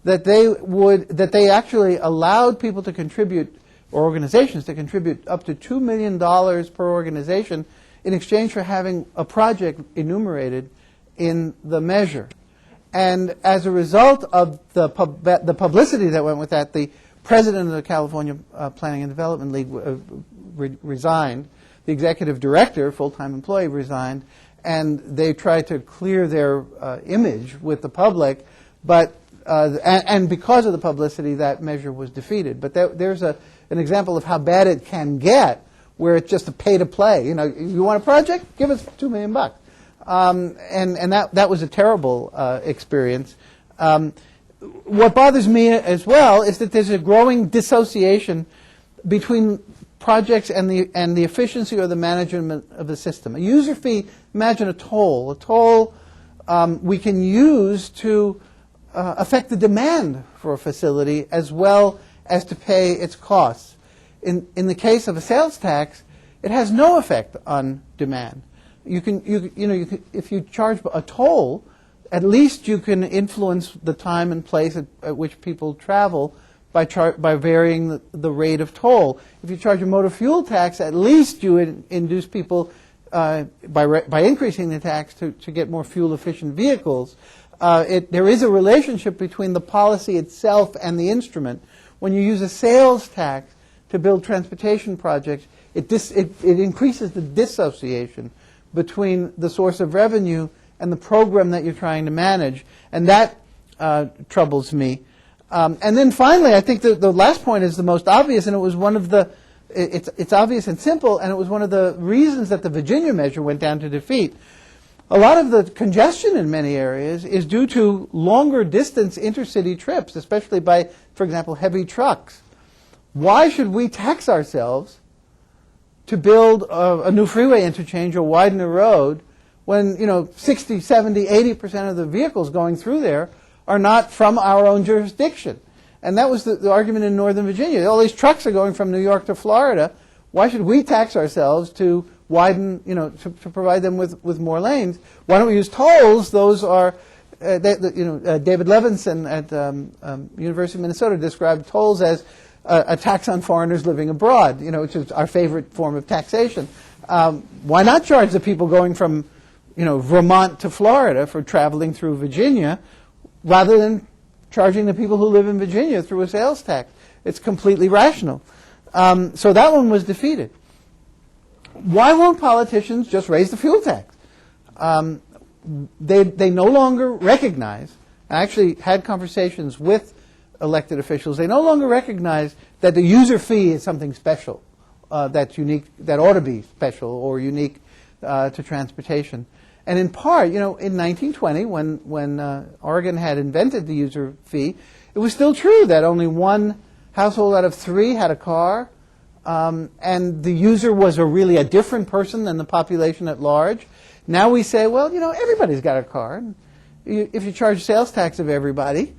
that they actually allowed people to contribute, or organizations to contribute, up to $2 million per organization in exchange for having a project enumerated in the measure. And as a result of the publicity that went with that, the president of the California Planning and Development League resigned. The executive director, full-time employee, resigned, and they tried to clear their image with the public. But and because of the publicity, that measure was defeated. But there's an example of how bad it can get, where it's just a pay-to-play. You want a project? Give us $2 million. And that was a terrible experience. What bothers me as well is that there's a growing dissociation between projects and the efficiency or the management of the system. A user fee, imagine a toll. A toll we can use to affect the demand for a facility as well as to pay its costs. In the case of a sales tax, it has no effect on demand. If you charge a toll, at least you can influence the time and place at which people travel by varying the rate of toll. If you charge a motor fuel tax, at least you would induce people by increasing the tax to get more fuel-efficient vehicles. There is a relationship between the policy itself and the instrument. When you use a sales tax to build transportation projects, it increases the dissociation between the source of revenue and the program that you're trying to manage, and that troubles me. And then finally, I think the last point is the most obvious, and it was one of the, it's obvious and simple, and it was one of the reasons that the Virginia measure went down to defeat. A lot of the congestion in many areas is due to longer distance intercity trips, especially by, for example, heavy trucks. Why should we tax ourselves to build a new freeway interchange or widen a road when 60, 70, 80% of the vehicles going through there are not from our own jurisdiction? And that was the argument in Northern Virginia. All these trucks are going from New York to Florida. Why should we tax ourselves to widen, to provide them with more lanes? Why don't we use tolls? Those are, David Levinson at University of Minnesota described tolls as a tax on foreigners living abroad, which is our favorite form of taxation. Why not charge the people going from, Vermont to Florida for traveling through Virginia, rather than charging the people who live in Virginia through a sales tax? It's completely rational. So that one was defeated. Why won't politicians just raise the fuel tax? They no longer recognize, I actually had conversations with elected officials, they no longer recognize that the user fee is something special, that's unique, that ought to be special or unique to transportation. And in part, in 1920, when Oregon had invented the user fee, it was still true that only one household out of 3 had a car, and the user was really a different person than the population at large. Now we say, well, everybody's got a car. If you charge sales tax of everybody,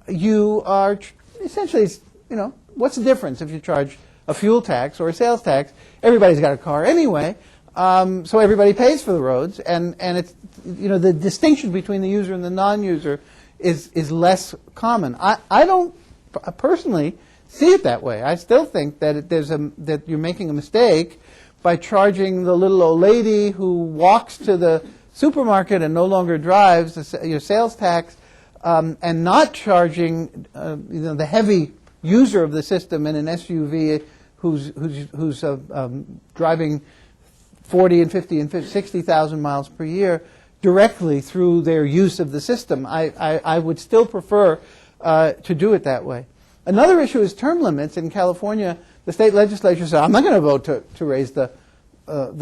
you are essentially, what's the difference if you charge a fuel tax or a sales tax? Everybody's got a car anyway, so everybody pays for the roads, and it's, the distinction between the user and the non-user is less common. I don't personally see it that way. I still think that that you're making a mistake by charging the little old lady who walks to the supermarket and no longer drives your sales tax, and not charging the heavy user of the system in an SUV who's driving 40 and 50 and 60,000 miles per year directly through their use of the system. I would still prefer to do it that way. Another issue is term limits. In California, the state legislature said, I'm not going to vote to raise the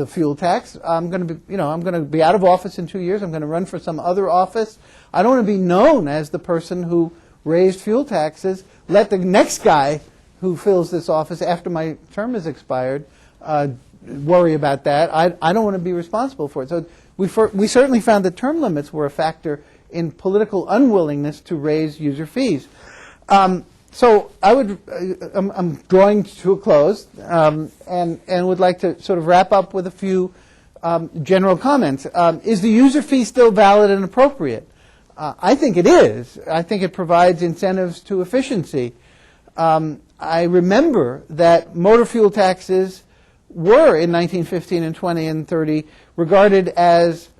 fuel tax. I'm going to be out of office in 2 years. I'm going to run for some other office. I don't want to be known as the person who raised fuel taxes. Let the next guy who fills this office after my term has expired worry about that. I don't want to be responsible for it. So we certainly found that term limits were a factor in political unwillingness to raise user fees. So I'm drawing to a close, and would like to sort of wrap up with a few general comments. Is the user fee still valid and appropriate? I think it is. I think it provides incentives to efficiency. I remember that motor fuel taxes were, in 1915 and 20 and 30, regarded as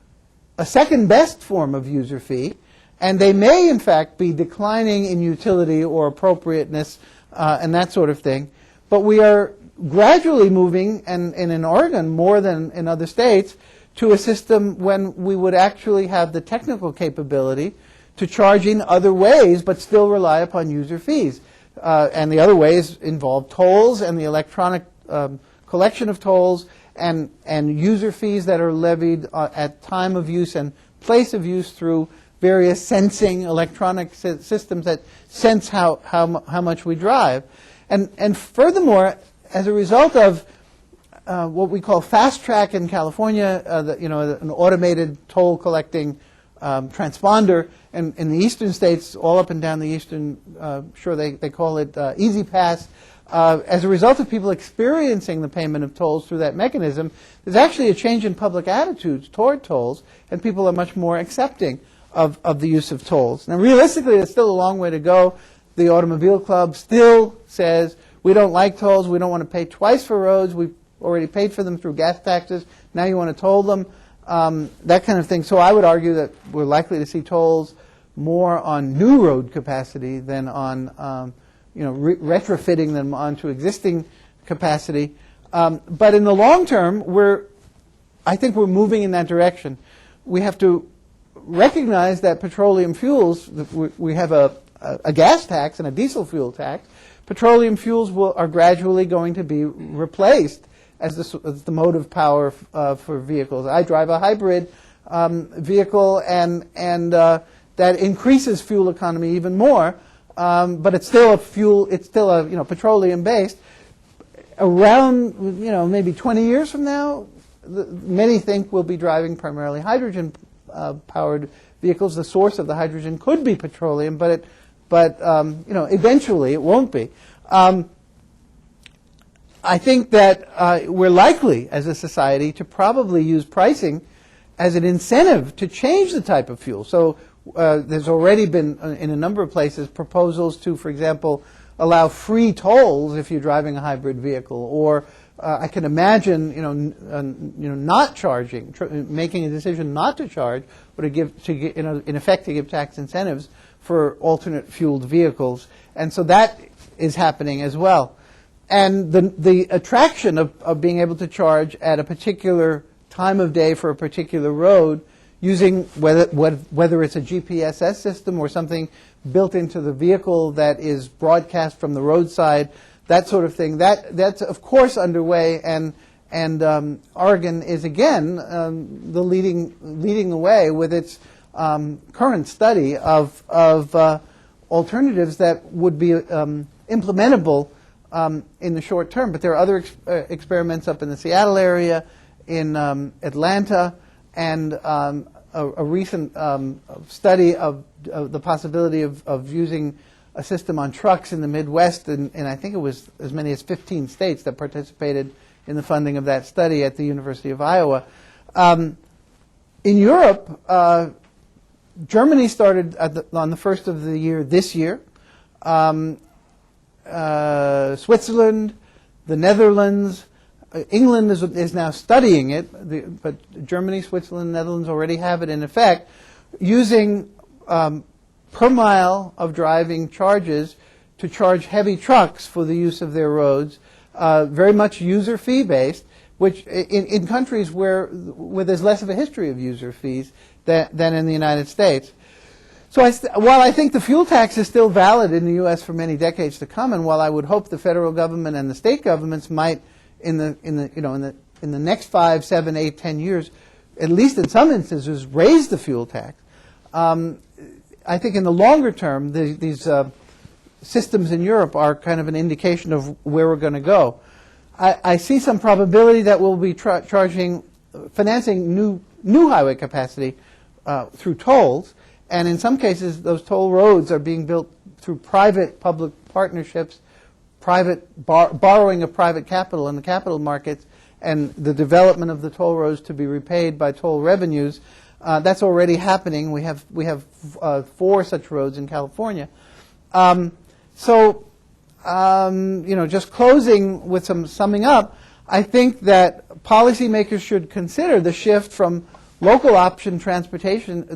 a second best form of user fee, and they may, in fact, be declining in utility or appropriateness and that sort of thing. But we are gradually moving, and in Oregon more than in other states, to a system when we would actually have the technical capability to charge in other ways but still rely upon user fees. And the other ways involve tolls and the electronic collection of tolls and user fees that are levied at time of use and place of use through various sensing electronic systems that sense how much we drive. And furthermore, as a result of what we call fast track in California, an automated toll collecting transponder, and in the eastern states, all up and down the eastern shore, they call it Easy Pass. As a result of people experiencing the payment of tolls through that mechanism, there's actually a change in public attitudes toward tolls, and people are much more accepting of the use of tolls. Now, realistically, there's still a long way to go. The Automobile Club still says, we don't like tolls, we don't want to pay twice for roads, we've already paid for them through gas taxes, now you want to toll them, that kind of thing. So I would argue that we're likely to see tolls more on new road capacity than on retrofitting them onto existing capacity. But in the long term, I think we're moving in that direction. We have to recognize that petroleum fuels, we have a gas tax and a diesel fuel tax. Petroleum fuels are gradually going to be replaced as the mode of power for vehicles. I drive a hybrid vehicle, and that increases fuel economy even more. But it's still a petroleum based. Around maybe 20 years from now, many think we'll be driving primarily hydrogen powered vehicles. The source of the hydrogen could be petroleum, but eventually it won't be. I think that we're likely as a society to probably use pricing as an incentive to change the type of fuel. So there's already been, in a number of places, proposals to, for example, allow free tolls if you're driving a hybrid vehicle, or I can imagine, not charging, making a decision not to charge, or in effect, to give tax incentives for alternate fueled vehicles, and so that is happening as well. And the attraction of being able to charge at a particular time of day for a particular road, using whether it's a GPSS system or something built into the vehicle that is broadcast from the roadside, that sort of thing, that's of course underway, and Oregon is again the leading the way with its current study of alternatives that would be implementable in the short term. But there are other experiments up in the Seattle area, in Atlanta, and a recent study of the possibility of using a system on trucks in the Midwest, and I think it was as many as 15 states that participated in the funding of that study at the University of Iowa. In Europe, Germany started on the first of the year this year. Switzerland, the Netherlands, England is now studying it, but Germany, Switzerland, Netherlands already have it in effect, using per mile of driving charges to charge heavy trucks for the use of their roads, very much user fee based, which in countries where there's less of a history of user fees than in the United States. So while I think the fuel tax is still valid in the U.S. for many decades to come, and while I would hope the federal government and the state governments might in the next 5, 7, 8, 10 years, at least in some instances, raise the fuel tax, I think in the longer term, these systems in Europe are kind of an indication of where we're going to go. I see some probability that we'll be financing new highway capacity through tolls, and in some cases, those toll roads are being built through private-public partnerships, borrowing of private capital in the capital markets, and the development of the toll roads to be repaid by toll revenues. That's already happening. We have 4 such roads in California. Just closing with some summing up, I think that policymakers should consider the shift from local option transportation,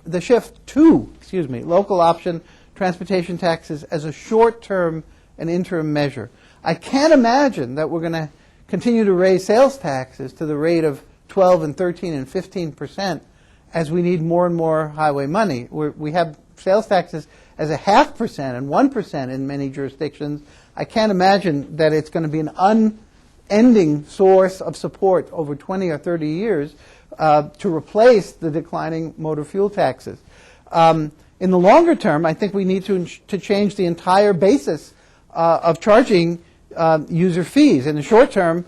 the shift to, local option transportation taxes as a short-term and interim measure. I can't imagine that we're going to continue to raise sales taxes to the rate of 12 and 13 and 15% as we need more and more highway money. We have sales taxes as a 0.5% and 1% in many jurisdictions. I can't imagine that it's going to be an unending source of support over 20 or 30 years to replace the declining motor fuel taxes. In the longer term, I think we need to change the entire basis of charging user fees. In the short term,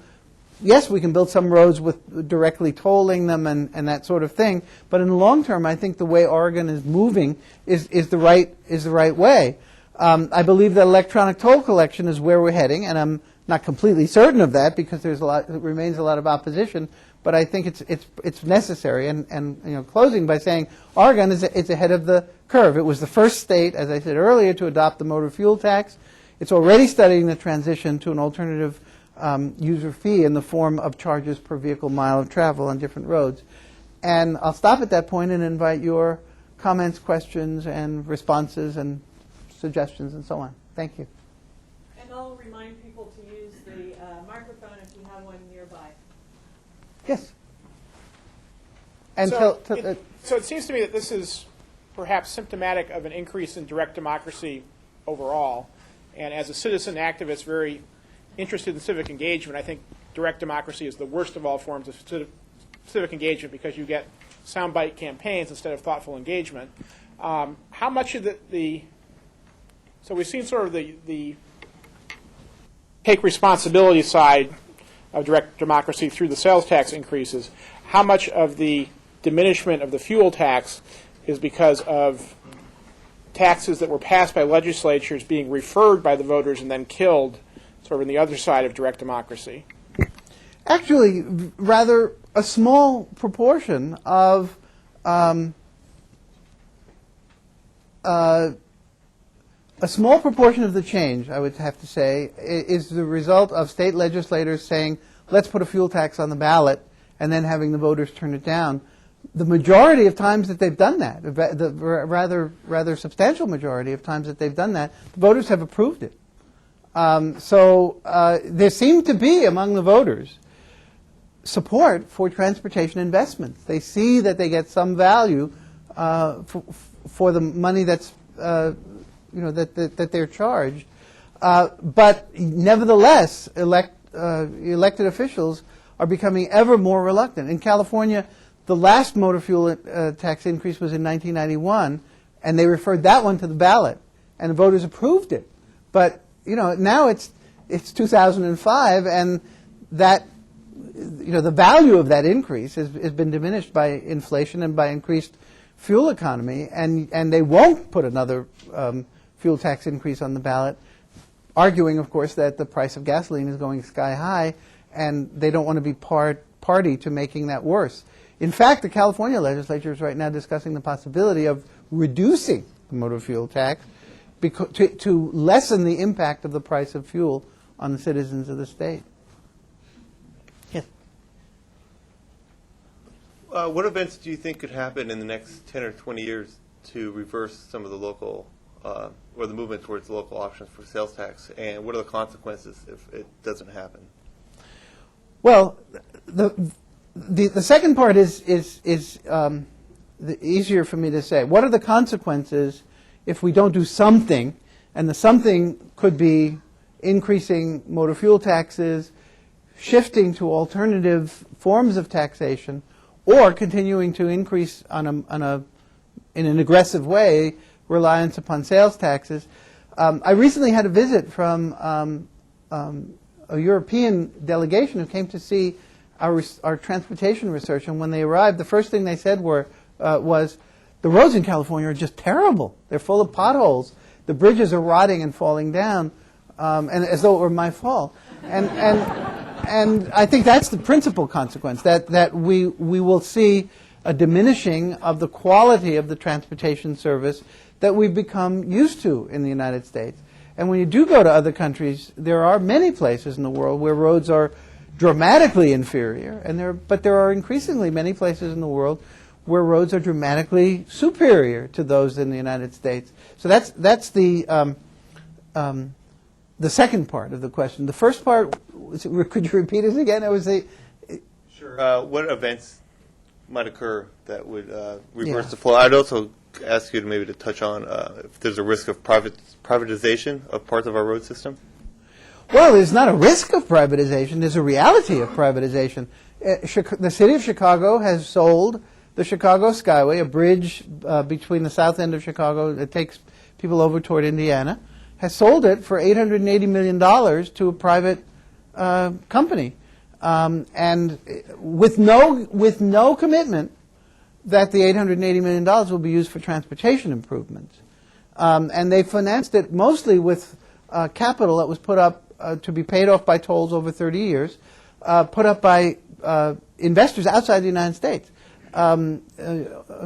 yes, we can build some roads with directly tolling them and that sort of thing. But in the long term, I think the way Oregon is moving is the right way. I believe that electronic toll collection is where we're heading, and I'm not completely certain of that because there remains a lot of opposition. But I think it's necessary. And closing by saying Oregon is ahead of the curve. It was the first state, as I said earlier, to adopt the motor fuel tax. It's already studying the transition to an alternative user fee in the form of charges per vehicle mile of travel on different roads. And I'll stop at that point and invite your comments, questions, and responses and suggestions and so on. Thank you. And I'll remind people to use the microphone if you have one nearby. Yes. And so it seems to me that this is perhaps symptomatic of an increase in direct democracy overall. And as a citizen activist very interested in civic engagement, I think direct democracy is the worst of all forms of civic engagement because you get soundbite campaigns instead of thoughtful engagement. How much of so we've seen sort of the take responsibility side of direct democracy through the sales tax increases. How much of the diminishment of the fuel tax is because of taxes that were passed by legislatures being referred by the voters and then killed sort of on the other side of direct democracy? Actually, rather a small proportion of the change, I would have to say, is the result of state legislators saying, let's put a fuel tax on the ballot, and then having the voters turn it down. The majority of times that they've done that, the rather substantial majority of times that they've done that, the voters have approved it. So there seemed to be among the voters support for transportation investments. They see that they get some value for the money that's that they're charged. But nevertheless, elected officials are becoming ever more reluctant. In California, the last motor fuel tax increase was in 1991, and they referred that one to the ballot, and the voters approved it. But now it's 2005, and that the value of that increase has been diminished by inflation and by increased fuel economy, and they won't put another fuel tax increase on the ballot, arguing, of course, that the price of gasoline is going sky high, and they don't want to be party to making that worse. In fact, the California legislature is right now discussing the possibility of reducing the motor fuel tax to lessen the impact of the price of fuel on the citizens of the state. Yes. What events do you think could happen in the next 10 or 20 years to reverse some of the local or the movement towards local options for sales tax, and what are the consequences if it doesn't happen? Well, the second part is the easier for me to say. What are the consequences if we don't do something? And the something could be increasing motor fuel taxes, shifting to alternative forms of taxation, or continuing to increase in an aggressive way reliance upon sales taxes. I recently had a visit from a European delegation who came to see our transportation research, and when they arrived, the first thing they said was, the roads in California are just terrible. They're full of potholes. The bridges are rotting and falling down, and as though it were my fault. And I think that's the principal consequence, that we will see a diminishing of the quality of the transportation service that we've become used to in the United States. And when you do go to other countries, there are many places in the world where roads are dramatically inferior, but there are increasingly many places in the world where roads are dramatically superior to those in the United States. So that's the second part of the question. The first part, could you repeat it again? Sure. What events might occur that would reverse the flow? I'd also ask you to maybe to touch on if there's a risk of privatization of parts of our road system. Well, there's not a risk of privatization. There's a reality of privatization. The city of Chicago has sold the Chicago Skyway, a bridge between the south end of Chicago that takes people over toward Indiana, has sold it for $880 million to a private company, and with no commitment that the $880 million will be used for transportation improvements. And they financed it mostly with capital that was put up to be paid off by tolls over 30 years, put up by investors outside the United States.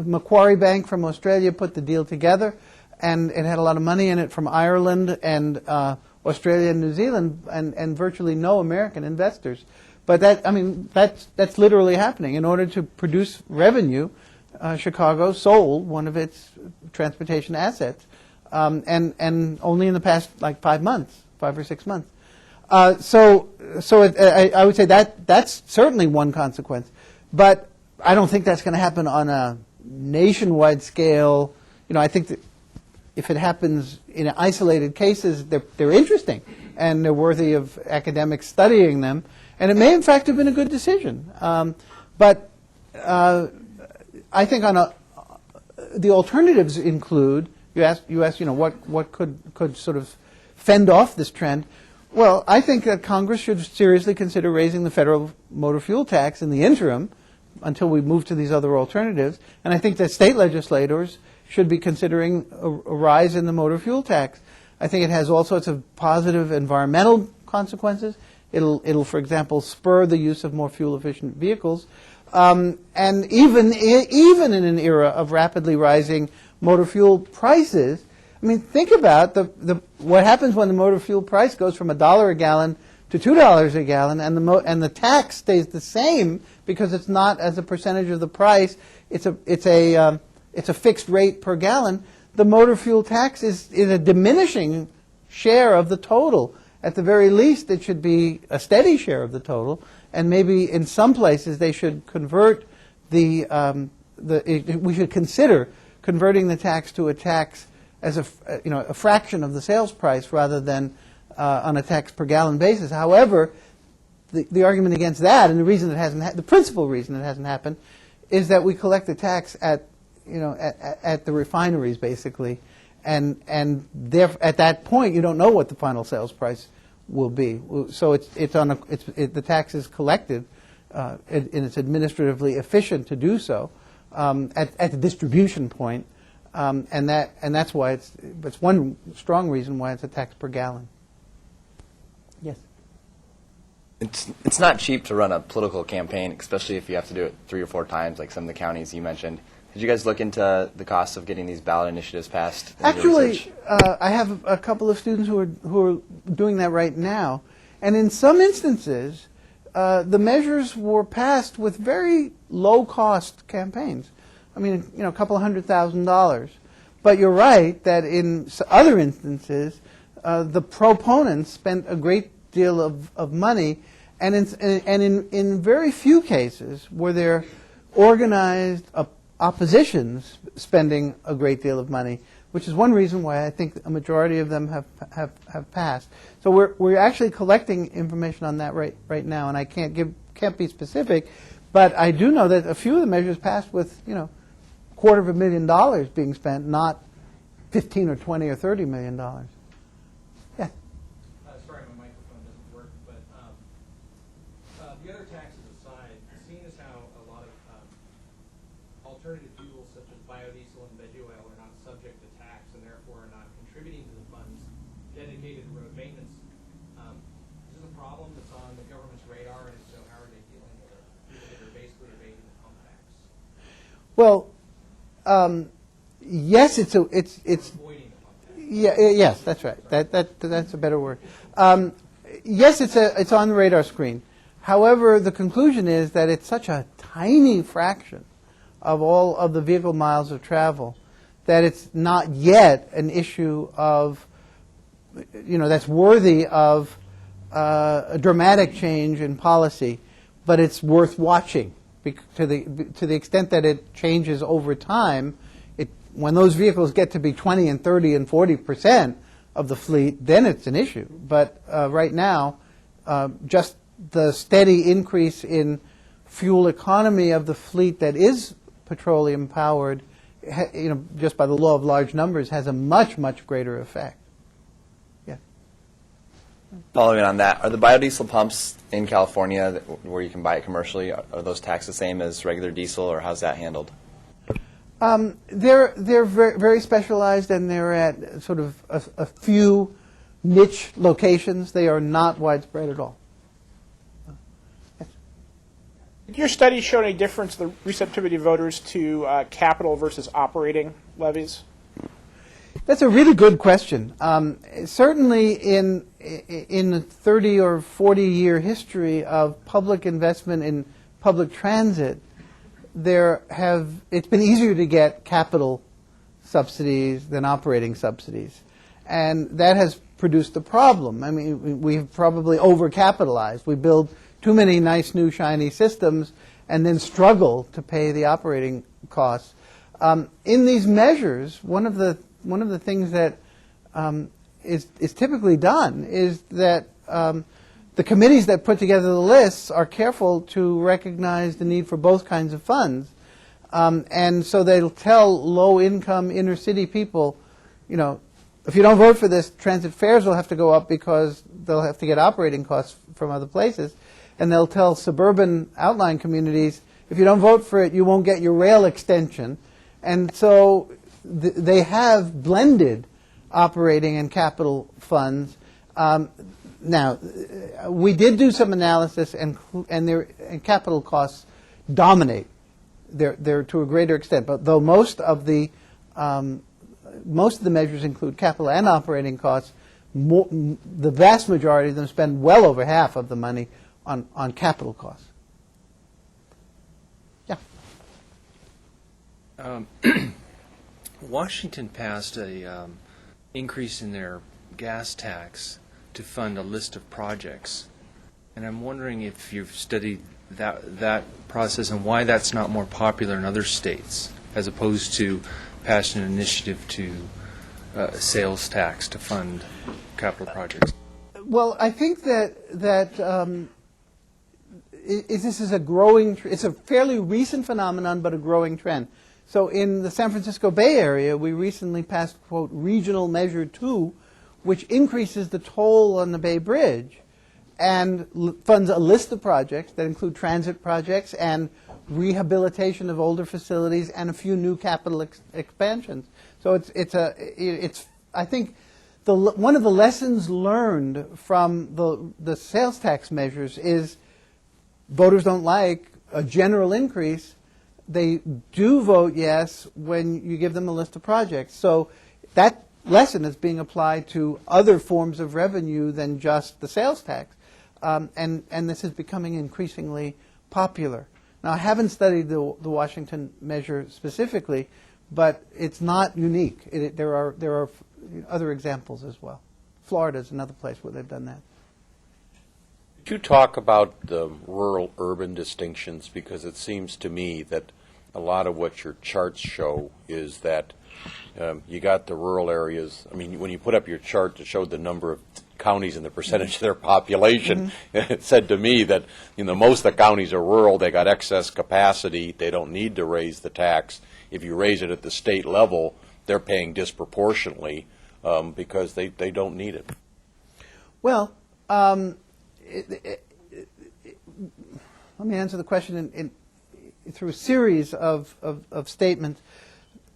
Macquarie Bank from Australia put the deal together, and it had a lot of money in it from Ireland and Australia and New Zealand, and virtually no American investors. But that's literally happening. In order to produce revenue, Chicago sold one of its transportation assets, and only in the past 5 or 6 months. So I would say that's certainly one consequence, but I don't think that's going to happen on a nationwide scale. I think that if it happens in isolated cases, they're interesting and they're worthy of academics studying them, and it may in fact have been a good decision. But I think the alternatives include, you asked what could sort of fend off this trend. Well, I think that Congress should seriously consider raising the federal motor fuel tax in the interim until we move to these other alternatives. And I think that state legislators should be considering a rise in the motor fuel tax. I think it has all sorts of positive environmental consequences. It'll, for example, spur the use of more fuel-efficient vehicles. And even in an era of rapidly rising motor fuel prices, think about what happens when the motor fuel price goes from $1 a gallon to $2 a gallon, and the tax stays the same because it's not as a percentage of the price. It's a fixed rate per gallon. The motor fuel tax is a diminishing share of the total. At the very least, it should be a steady share of the total, and maybe in some places they should convert we should consider converting the tax to a tax as a fraction of the sales price rather than on a tax per gallon basis. However, the argument against that, and the reason it hasn't, the principal reason it hasn't happened, is that we collect the tax at, at the refineries basically, and at that point you don't know what the final sales price will be. So the tax is collected, and it's administratively efficient to do so at the distribution point, and that's why it's one strong reason why it's a tax per gallon. Yes. It's not cheap to run a political campaign, especially if you have to do it 3 or 4 times, like some of the counties you mentioned. Did you guys look into the cost of getting these ballot initiatives passed? Actually, I have a couple of students who are doing that right now, and in some instances, the measures were passed with very low-cost campaigns. I mean, a couple of $100,000. But you're right that in other instances, the proponents spent a great deal of money, and in very few cases were there organized oppositions spending a great deal of money, which is one reason why I think a majority of them have passed. So we're actually collecting information on that right now, and I can't be specific, but I do know that a few of the measures passed with $250,000 being spent, not $15 or $20 or $30 million. Yeah. Sorry, my microphone doesn't work, but the other taxes aside, seeing as how a lot of alternative fuels such as biodiesel and veg oil are not subject to tax and therefore are not contributing to the funds dedicated to road maintenance, is this a problem that's on the government's radar, and if so, how are they dealing with it? People that are basically evading the pump tax. Well, yes, yes, that's right. That's a better word. Yes, it's on the radar screen. However, the conclusion is that it's such a tiny fraction of all of the vehicle miles of travel that it's not yet an issue of, that's worthy of a dramatic change in policy, but it's worth watching to the extent that it changes over time. When those vehicles get to be 20 and 30 and 40% of the fleet, then it's an issue. But right now, just the steady increase in fuel economy of the fleet that is petroleum powered, just by the law of large numbers, has a much, much greater effect. Yeah. Following on that, are the biodiesel pumps in California where you can buy it commercially, are those taxed the same as regular diesel, or how's that handled? They're very specialized, and they're at sort of a few niche locations. They are not widespread at all. Did your study show any difference in the receptivity of voters to capital versus operating levies? That's a really good question. Certainly in the 30 or 40-year history of public investment in public transit, it's been easier to get capital subsidies than operating subsidies. And that has produced a problem. I mean, we've probably overcapitalized. We build too many nice new shiny systems and then struggle to pay the operating costs. In these measures, one of the things that is typically done is that the committees that put together the lists are careful to recognize the need for both kinds of funds. And so they'll tell low-income inner-city people, if you don't vote for this, transit fares will have to go up because they'll have to get operating costs from other places. And they'll tell suburban outlying communities, if you don't vote for it, you won't get your rail extension. And so they have blended operating and capital funds. Now, we did do some analysis, and capital costs dominate there to a greater extent. But though most of the measures include capital and operating costs, the vast majority of them spend well over half of the money on capital costs. Yeah. Washington passed a increase in their gas tax to fund a list of projects, and I'm wondering if you've studied that process and why that's not more popular in other states, as opposed to passing an initiative to sales tax to fund capital projects. Well, I think that this is a growing, it's a fairly recent phenomenon, but a growing trend. So in the San Francisco Bay Area, we recently passed, quote, Regional Measure 2, which increases the toll on the Bay Bridge and funds a list of projects that include transit projects and rehabilitation of older facilities and a few new capital expansions. So it's I think one of the lessons learned from the sales tax measures is voters don't like a general increase. They do vote yes when you give them a list of projects. So that lesson is being applied to other forms of revenue than just the sales tax. And this is becoming increasingly popular. Now, I haven't studied the Washington measure specifically, but it's not unique. There are other examples as well. Florida is another place where they've done that. Could you talk about the rural-urban distinctions? Because it seems to me that a lot of what your charts show is that you got the rural areas. I mean, when you put up your chart to show the number of counties and the percentage of their population, it said to me that most of the counties are rural. They got excess capacity. They don't need to raise the tax. If you raise it at the state level, they're paying disproportionately because they don't need it. Well, let me answer the question through a series of statements.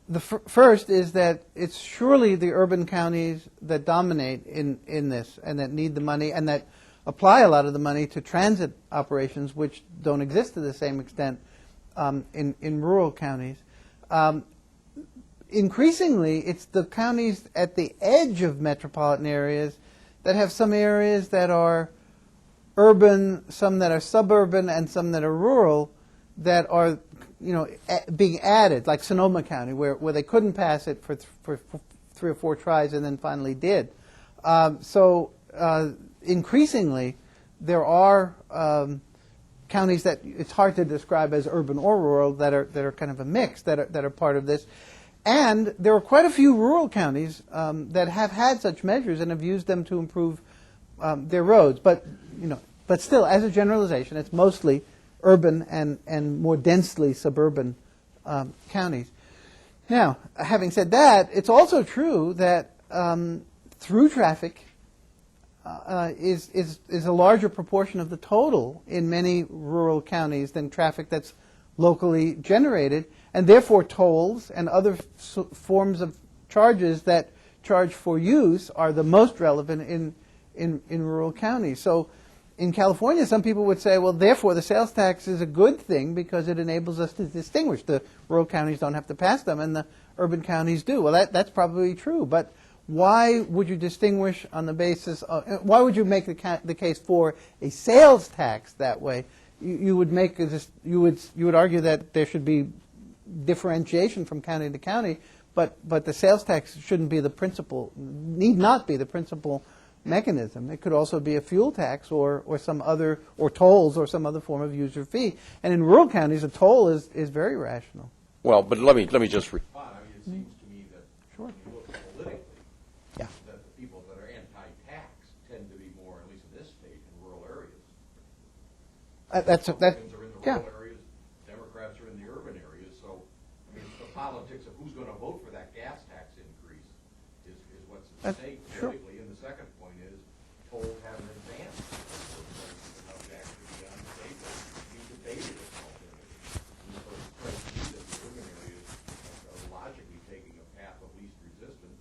The first is that it's surely the urban counties that dominate in this and that need the money and that apply a lot of the money to transit operations, which don't exist to the same extent in rural counties. Increasingly, it's the counties at the edge of metropolitan areas that have some areas that are urban, some that are suburban, and some that are rural that are being added, like Sonoma County, where they couldn't pass it for 3 or 4 tries and then finally did. So increasingly, there are counties that it's hard to describe as urban or rural that are kind of a mix that are part of this. And there are quite a few rural counties that have had such measures and have used them to improve their roads. But still, as a generalization, it's mostly urban and more densely suburban counties. Now, having said that, it's also true that through traffic is a larger proportion of the total in many rural counties than traffic that's locally generated, and therefore tolls and other forms of charges that charge for use are the most relevant in rural counties. So in California, some people would say, well, therefore the sales tax is a good thing because it enables us to distinguish. The rural counties don't have to pass them, and the urban counties do. Well, that's probably true, but why would you distinguish on the basis of, why would you make the case for a sales tax that way? You would make you would argue that there should be differentiation from county to county, but the sales tax shouldn't be the principal, need not be the principal mechanism. It could also be a fuel tax or some other, or tolls or some other form of user fee. And in rural counties, a toll is very rational. Well, but let me just. It seems to me that when you look politically, that the people that are anti-tax tend to be more, at least in this state, in rural areas. Republicans are in the rural areas, Democrats are in the urban areas. So, I mean, the politics of who's going to vote for that gas tax increase is what's at stake politically. And the second point is, tolls haven't advanced enough to actually be on the table. You debated it alternatively. And so it strikes me that the urban areas are logically taking a path of least resistance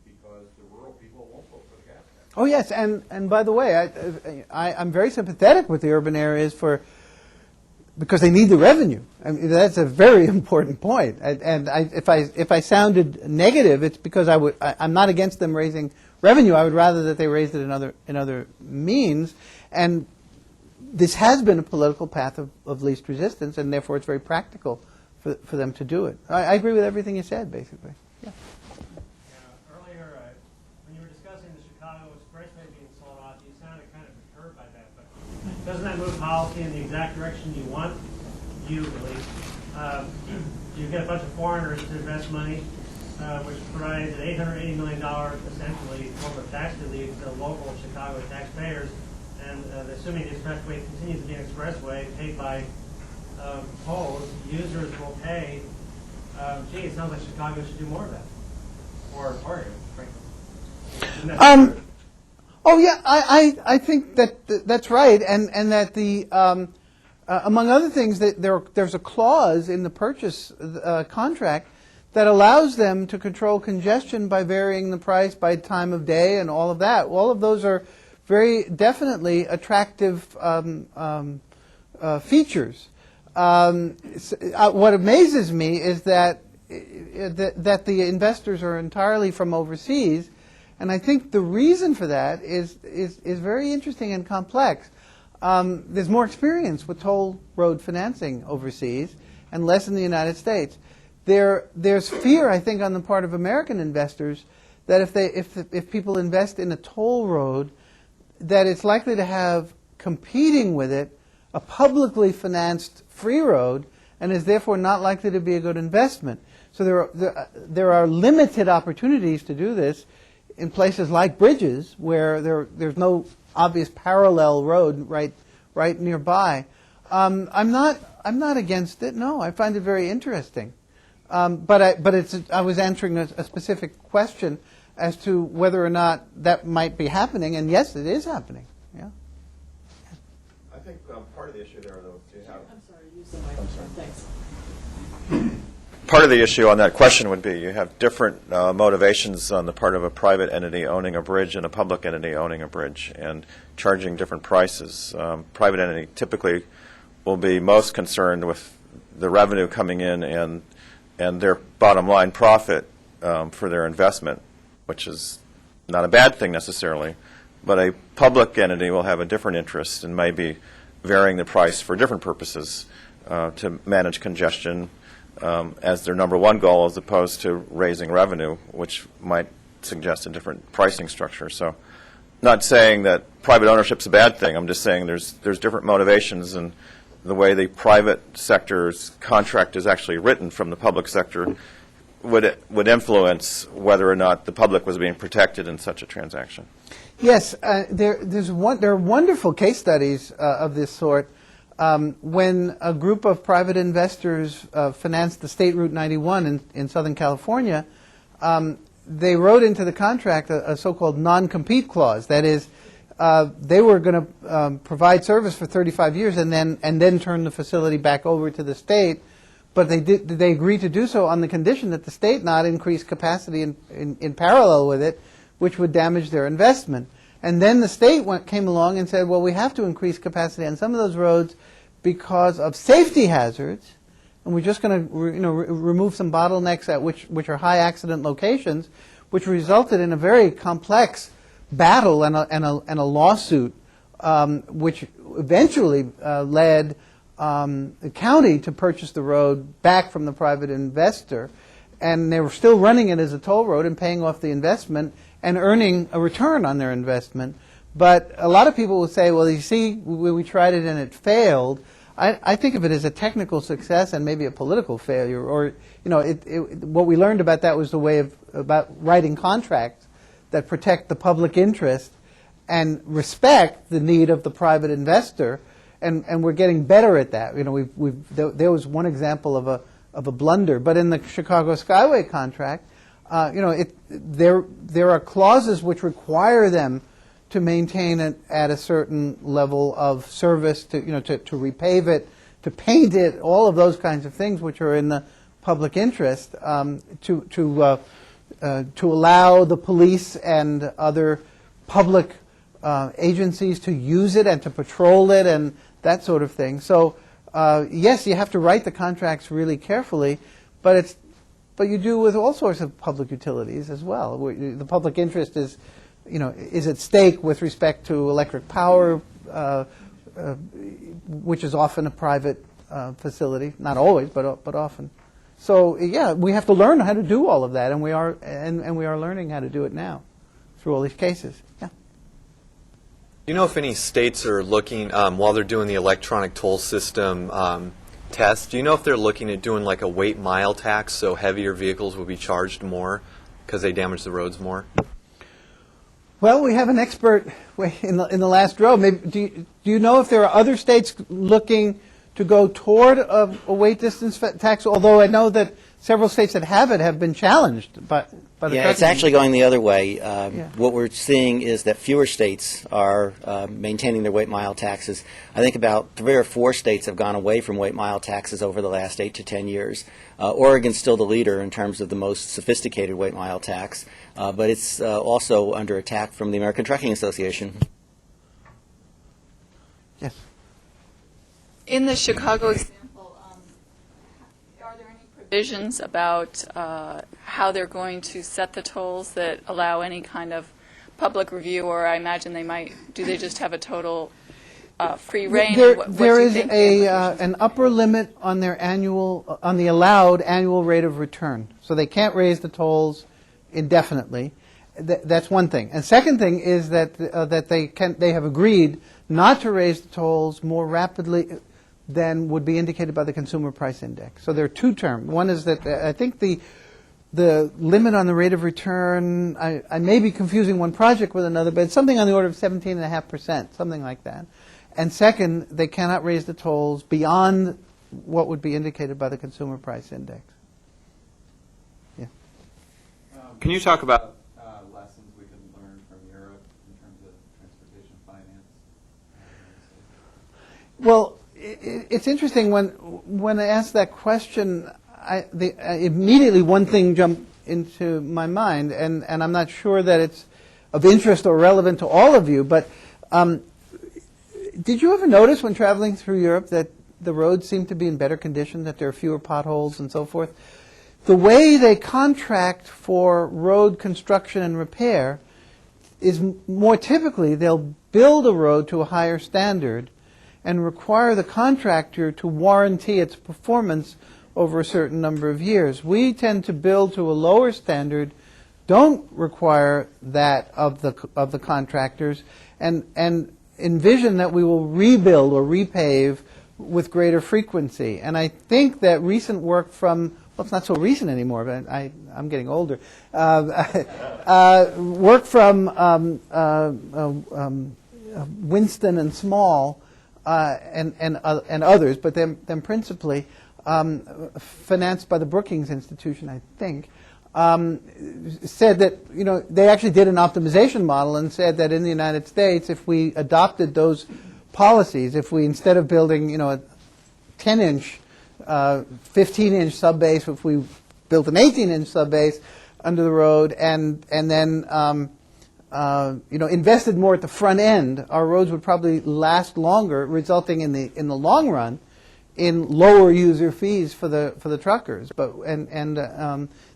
because the rural people won't vote for the gas tax. Oh yes, and by the way, I'm very sympathetic with the urban areas because they need the revenue. I mean, that's a very important point. And if I sounded negative, it's because I'm not against them raising revenue. I would rather that they raised it in other means. And this has been a political path of least resistance, and therefore it's very practical for them to do it. I agree with everything you said, basically. Yeah. Earlier, when you were discussing the Chicago Expressway being sold off, you sounded kind of perturbed by that. But doesn't that move policy in the exact direction you want? You, at least. You get a bunch of foreigners to invest money, which provides an $880 million, essentially, form of tax relief to local Chicago taxpayers. and assuming the expressway continues to be an expressway paid by tolls, users will pay. Gee, it sounds like Chicago should do more of that, or frankly. Oh yeah, I think that's right, and that the among other things that there's a clause in the purchase contract that allows them to control congestion by varying the price by time of day and all of that. All of those are very definitely attractive features. What amazes me is that the investors are entirely from overseas, and I think the reason for that is very interesting and complex. There's more experience with toll road financing overseas and less in the United States. There's fear, I think, on the part of American investors that if people invest in a toll road, that it's likely to have competing with it a publicly financed free road, and is therefore not likely to be a good investment. So there are limited opportunities to do this in places like bridges, where there's no obvious parallel road right nearby. I'm not against it. No, I find it very interesting. But I was answering a specific question as to whether or not that might be happening, and yes, it is happening. Yeah. I think part of the issue there, though, to have. I'm sorry, use the microphone. Thanks. Part of the issue on that question would be you have different motivations on the part of a private entity owning a bridge and a public entity owning a bridge, and charging different prices. Private entity typically will be most concerned with the revenue coming in and their bottom line profit for their investment, which is not a bad thing necessarily. But a public entity will have a different interest and may be varying the price for different purposes to manage congestion as their number one goal, as opposed to raising revenue, which might suggest a different pricing structure. So, not saying that private ownership is a bad thing. I'm just saying there's different motivations, and the way the private sector's contract is actually written from the public sector would influence whether or not the public was being protected in such a transaction. Yes, there are wonderful case studies of this sort. When a group of private investors financed the State Route 91 in Southern California, they wrote into the contract a so-called non-compete clause. That is, they were going to provide service for 35 years and then turn the facility back over to the state. But they agreed to do so on the condition that the state not increase capacity in parallel with it, which would damage their investment. And then the state came along and said, well, we have to increase capacity on some of those roads because of safety hazards, and we're just going to remove some bottlenecks at which are high accident locations, which resulted in a very complex battle and a lawsuit, which eventually led the county to purchase the road back from the private investor, and they were still running it as a toll road and paying off the investment and earning a return on their investment. But a lot of people will say, well, you see, we tried it and it failed. I think of it as a technical success and maybe a political failure. Or, what we learned about that was the way about writing contracts that protect the public interest and respect the need of the private investor. And we're getting better at that. There was one example of a blunder. But in the Chicago Skyway contract, there are clauses which require them to maintain it at a certain level of service, to repave it, to paint it, all of those kinds of things which are in the public interest, to allow the police and other public agencies to use it and to patrol it and that sort of thing. So yes, you have to write the contracts really carefully, but you do with all sorts of public utilities as well. The public interest is at stake with respect to electric power, which is often a private facility. Not always, but often. So yeah, we have to learn how to do all of that, and we are learning how to do it now through all these cases. Yeah. Do you know if any states are looking, while they're doing the electronic toll system test, do you know if they're looking at doing like a weight mile tax, so heavier vehicles will be charged more because they damage the roads more? Well, we have an expert in the last row. Maybe, do you know if there are other states looking to go toward a weight distance tax? Although I know that several states that have it have been challenged by the Yeah, it's actually going the other way. Yeah. What we're seeing is that fewer states are maintaining their weight mile taxes. I think about 3 or 4 states have gone away from weight mile taxes over the last 8 to 10 years. Oregon's still the leader in terms of the most sophisticated weight mile tax, but it's also under attack from the American Trucking Association. Yes. In the Chicago example, are there any provisions about how they're going to set the tolls that allow any kind of public review, or I imagine they might, do they just have a total free reign? There is an upper limit on their annual, on the allowed annual rate of return. So they can't raise the tolls indefinitely. That's one thing. And second thing is that they have agreed not to raise the tolls more rapidly than would be indicated by the Consumer Price Index. So there are two terms. One is that I think the limit on the rate of return, I may be confusing one project with another, but it's something on the order of 17.5%, something like that. And second, they cannot raise the tolls beyond what would be indicated by the Consumer Price Index. Yeah. Can you talk about lessons we can learn from Europe in terms of transportation finance? Well, it's interesting when I asked that question, immediately one thing jumped into my mind, and I'm not sure that it's of interest or relevant to all of you, but did you ever notice when traveling through Europe that the roads seem to be in better condition, that there are fewer potholes and so forth? The way they contract for road construction and repair is more typically they'll build a road to a higher standard and require the contractor to warranty its performance over a certain number of years. We tend to build to a lower standard, don't require that of the contractors, and envision that we will rebuild or repave with greater frequency. And I think that recent work from, well, it's not so recent anymore, but I'm getting older, work from Winston and Small and others, but then principally financed by the Brookings Institution, I think, said that, they actually did an optimization model and said that in the United States, if we adopted those policies, if we, instead of building, a 10-inch, 15-inch subbase, if we built an 18-inch subbase under the road and then, invested more at the front end, our roads would probably last longer, resulting in the long run in lower user fees for the truckers. But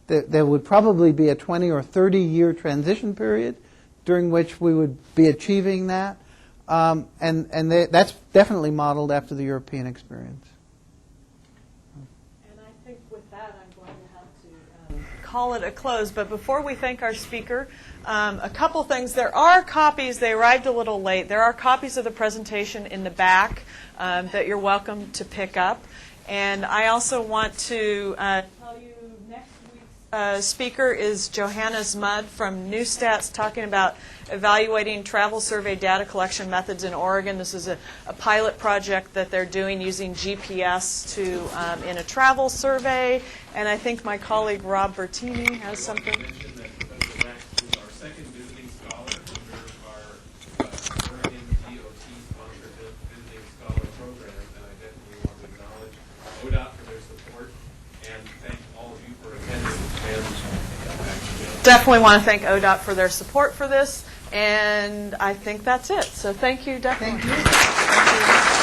there would probably be a 20 or 30 year transition period during which we would be achieving that, that's definitely modeled after the European experience. And I think with that, I'm going to have to call it a close. But before we thank our speaker, a couple things. There are copies. They arrived a little late. There are copies of the presentation in the back that you're welcome to pick up. And I also want to tell you next week's speaker is Johanna Zmud from Newstats, talking about evaluating travel survey data collection methods in Oregon. This is a pilot project that they're doing using GPS in a travel survey. And I think my colleague Rob Bertini has something. Our second visiting scholar under our Oregon DOT-sponsored visiting scholar program, and I definitely want to acknowledge ODOT for their support and thank all of you for attending. Definitely want to thank ODOT for their support for this, and I think that's it. So thank you, definitely. Thank you.